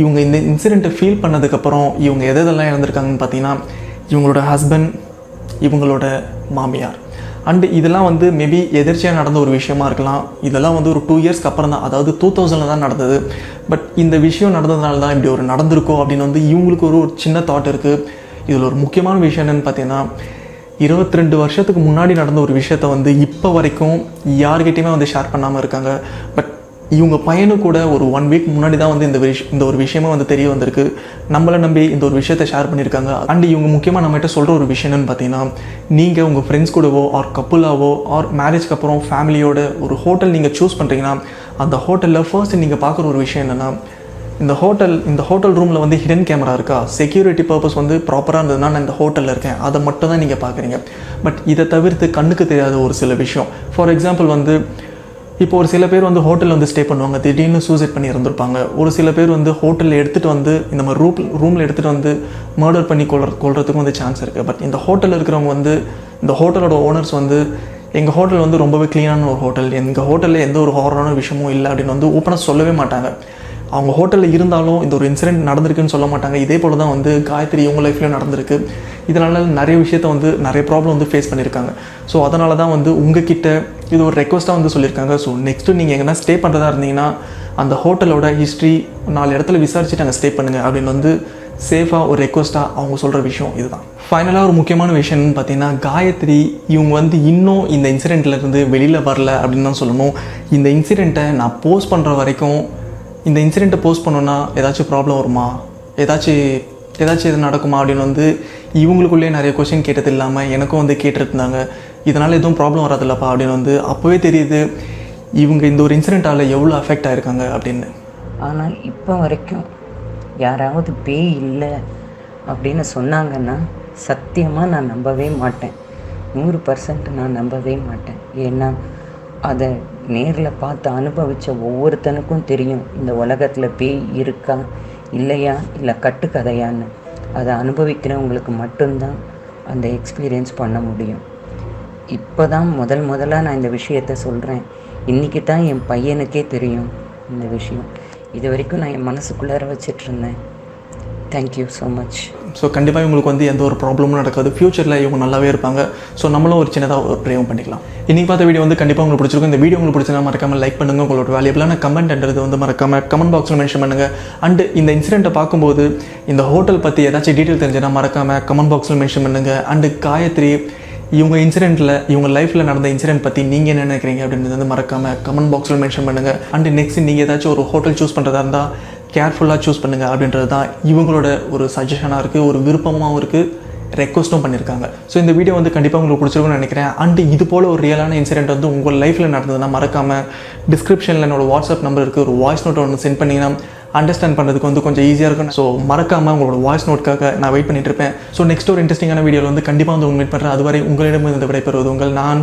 இவங்க இந்த இன்சிடெண்ட்டை ஃபீல் பண்ணதுக்கப்புறம் இவங்க எதெல்லாம் இழந்திருக்காங்கன்னு பார்த்தீங்கன்னா இவங்களோட ஹஸ்பண்ட், இவங்களோட மாமியார். அண்டு இதெல்லாம் வந்து மேபி எதிர்ச்சியாக நடந்த ஒரு விஷயமா இருக்கலாம். இதெல்லாம் வந்து ஒரு 2 இயர்ஸ்க்கு அப்புறம் தான், அதாவது 2000 தான் நடந்தது. பட் இந்த விஷயம் நடந்ததுனால தான் இப்படி ஒரு நடந்திருக்கோ அப்படின்னு வந்து இவங்களுக்கு ஒரு சின்ன தாட் இருக்குது. இதில் ஒரு முக்கியமான விஷயம் என்னென்னு பார்த்தீங்கன்னா 22 வருஷத்துக்கு முன்னாடி நடந்த ஒரு விஷயத்த வந்து இப்போ வரைக்கும் யார்கிட்டையுமே வந்து ஷேர் பண்ணாமல் இருக்காங்க. பட் இவங்க பையனு கூட ஒரு 1 வீக் முன்னாடி தான் வந்து இந்த ஒரு விஷயமே வந்து தெரிய வந்திருக்கு. நம்மளை நம்பி இந்த ஒரு விஷயத்தை ஷேர் பண்ணியிருக்காங்க. அண்ட் இவங்க முக்கியமாக நம்மகிட்ட சொல்கிற ஒரு விஷயம் என்னென்னு பார்த்தீங்கன்னா நீங்கள் உங்கள் ஃப்ரெண்ட்ஸ் கூடவோ ஆர் கப்புளாவோ ஆர் மேரேஜ்க்கு அப்புறம் ஃபேமிலியோட ஒரு ஹோட்டல் நீங்கள் சூஸ் பண்ணுறீங்கன்னா அந்த ஹோட்டலில் ஃபர்ஸ்ட் நீங்கள் பார்க்குற ஒரு விஷயம் என்னென்னா இந்த ஹோட்டல் ரூமில் வந்து ஹிடன் கேமரா இருக்கா, செக்யூரிட்டி பர்பஸ் வந்து ப்ராப்பராக இருந்ததுன்னா நான் இந்த ஹோட்டலில் இருக்கேன், அதை மட்டும் தான் நீங்கள் பார்க்குறீங்க. பட் இதை தவிர்த்து கண்ணுக்கு தெரியாத ஒரு சில விஷயம், ஃபார் எக்ஸாம்பிள் வந்து இப்போ ஒரு சில பேர் வந்து ஹோட்டலில் வந்து ஸ்டே பண்ணுவாங்க, திடீர்னு சூசைட் பண்ணி இறந்துருப்பாங்க. ஒரு சில பேர் வந்து ஹோட்டலில் எடுத்துகிட்டு வந்து இந்த மாதிரி ரூமில் எடுத்துகிட்டு வந்து மர்டர் பண்ணி கொள்றதுக்கும் வந்து சான்ஸ் இருக்குது. பட் இந்த ஹோட்டலில் இருக்கிறவங்க வந்து இந்த ஹோட்டலோட ஓனர்ஸ் வந்து எங்கள் ஹோட்டல் வந்து ரொம்பவே க்ளீனான ஒரு ஹோட்டல், எங்கள் ஹோட்டலில் எந்த ஒரு ஹாரரான விஷயமும் இல்லை அப்படின்னு வந்து ஓப்பனாக சொல்லவே மாட்டாங்க. அவங்க ஹோட்டலில் இருந்தாலும் இந்த ஒரு இன்சிடென்ட் நடந்திருக்குன்னு சொல்ல மாட்டாங்க. இதே போல் தான் வந்து காயத்ரி இவங்க லைஃப்லேயும் நடந்திருக்கு. இதனால் நிறைய விஷயத்த வந்து நிறைய ப்ராப்ளம் வந்து ஃபேஸ் பண்ணியிருக்காங்க. ஸோ அதனால தான் வந்து உங்ககிட்ட இது ஒரு ரெக்வஸ்ட்டாக வந்து சொல்லியிருக்காங்க. ஸோ நெக்ஸ்ட்டு நீங்கள் எங்கன்னா ஸ்டே பண்ணுறதா இருந்தீங்கன்னா அந்த ஹோட்டலோட ஹிஸ்ட்ரி 4 இடத்துல விசாரிச்சுட்டு அங்கே ஸ்டே பண்ணுங்கள் அப்படின்னு வந்து சேஃபாக ஒரு ரெக்வஸ்ட்டாக அவங்க சொல்கிற விஷயம் இதுதான். ஃபைனலாக ஒரு முக்கியமான விஷயம்னு பார்த்தீங்கன்னா காயத்ரி இவங்க வந்து இன்னும் இந்த இன்சிடெண்ட்லேருந்து வெளியில் வரல அப்படின்னு தான் சொல்லணும். இந்த இன்சிடெண்ட்டை நான் போஸ்ட் பண்ணுற வரைக்கும் இந்த இன்சிடெண்ட்டை போஸ்ட் பண்ணோன்னா ஏதாச்சும் ப்ராப்ளம் வருமா, ஏதாச்சும் எது நடக்குமா அப்படின்னு வந்து இவங்களுக்குள்ளேயே நிறைய கொஸ்டின் கேட்டது இல்லாமல் எனக்கும் வந்து கேட்டுருந்தாங்க. இதனால் எதுவும் ப்ராப்ளம் வராதில்லப்பா அப்படின்னு வந்து அப்போவே தெரியுது இவங்க இந்த ஒரு இன்சிடெண்ட்டால் எவ்வளோ அஃபெக்ட் ஆகிருக்காங்க அப்படின்னு. ஆனால் இப்போ வரைக்கும் யாராவது பேய் இல்லை அப்படின்னு சொன்னாங்கன்னா சத்தியமாக நான் நம்பவே மாட்டேன். 100% நான் நம்பவே மாட்டேன். ஏன்னா அதை நேரில் பார்த்து அனுபவித்த ஒவ்வொருத்தனுக்கும் தெரியும் இந்த உலகத்தில் பேய் இருக்கா இல்லையா, இல்லை கட்டுக்கதையான்னு. அதை அனுபவிக்கிறவங்களுக்கு மட்டும்தான் அந்த எக்ஸ்பீரியன்ஸ் பண்ண முடியும். இப்போ தான் முதலாக நான் இந்த விஷயத்த சொல்கிறேன். இன்றைக்கி தான் என் பையனுக்கே தெரியும் இந்த விஷயம். இது வரைக்கும் நான் என் மனசுக்குள்ளார வச்சிட்ருந்தேன். Thank you so much. ஸோ கண்டிப்பாக இவங்களுக்கு வந்து எந்த ஒரு ப்ராப்ளமும் நடக்காது. ஃப்யூச்சரில் இவங்க நல்லாவே இருப்பாங்க. ஸோ நம்மளும் ஒரு சின்னதாக ஒரு ப்ரேவும் பண்ணிக்கலாம். இன்றைக்கி பார்த்த வீடியோ வந்து கண்டிப்பாக உங்களுக்கு பிடிச்சிருக்கும். இந்த வீடியோ உங்களுக்கு பிடிச்சா மறக்காமல் லைக் பண்ணுங்கள். உங்களோட வேல்யூபிளான கமெண்ட்ன்றது வந்து மறக்காமல் கமெண்ட் பாக்ஸில் மென்ஷன் பண்ணுங்கள். அண்டு இந்த இன்சிடெண்ட்டை பார்க்கும்போது இந்த ஹோட்டல் பற்றி ஏதாச்சும் டீட்டெயில் தெரிஞ்சுன்னா மறக்காமல் கமெண்ட் பாக்ஸில் மென்ஷன் பண்ணுங்கள். அண்டு காயத்ரி இவங்க இன்சிடென்ட்டில் இவங்க லைஃப்பில் நடந்த இன்சிடென்ட் பற்றி நீங்கள் என்ன நினைக்கிறீங்க அப்படின்றது வந்து மறக்காமல் கமெண்ட் பாக்ஸில் மென்ஷன் பண்ணுங்கள். அண்டு நெக்ஸ்ட் நீங்கள் ஏதாச்சும் ஒரு ஹோட்டல் சூஸ் பண்ணுறதா இருந்தால் கேர்ஃபுல்லாக சூஸ் பண்ணுங்கள் அப்படின்றது தான் இவங்களோட ஒரு சஜஷனாக இருக்குது, ஒரு விருப்பமாகவும் இருக்குது, ரெக்வஸ்ட்டும் பண்ணியிருக்காங்க. ஸோ இந்த வீடியோ வந்து கண்டிப்பாக உங்களுக்கு பிடிச்சிருக்கும்னு நினைக்கிறேன். அண்டு இது போல் ஒரு ரியலான இன்சிடென்ட் வந்து உங்கள் லைஃப்பில் நடந்ததுன்னா மறக்காமல் டிஸ்கிரிப்ஷனில் என்னோட வாட்ஸ்அப் நம்பர் இருக்குது, ஒரு வாய்ஸ் நோட் ஒன்று சென்ட் பண்ணிங்கன்னா அண்டர்ஸ்டாண்ட் பண்ணுறதுக்கு வந்து கொஞ்சம் ஈஸியாக இருக்கும். ஸோ மறக்காமல் உங்களோட வாய்ஸ் நோட்காக நான் வெயிட் பண்ணிட்டு இருப்பேன். ஸோ நெக்ஸ்ட் ஒரு இன்ட்ரெஸ்டிங்கான வீடியோவில் வந்து கண்டிப்பாக வந்து உங்க மீட் பண்ணுறேன். அதுவரை உங்களிடம் இருந்து விடைபெறுவது உங்கள் நான்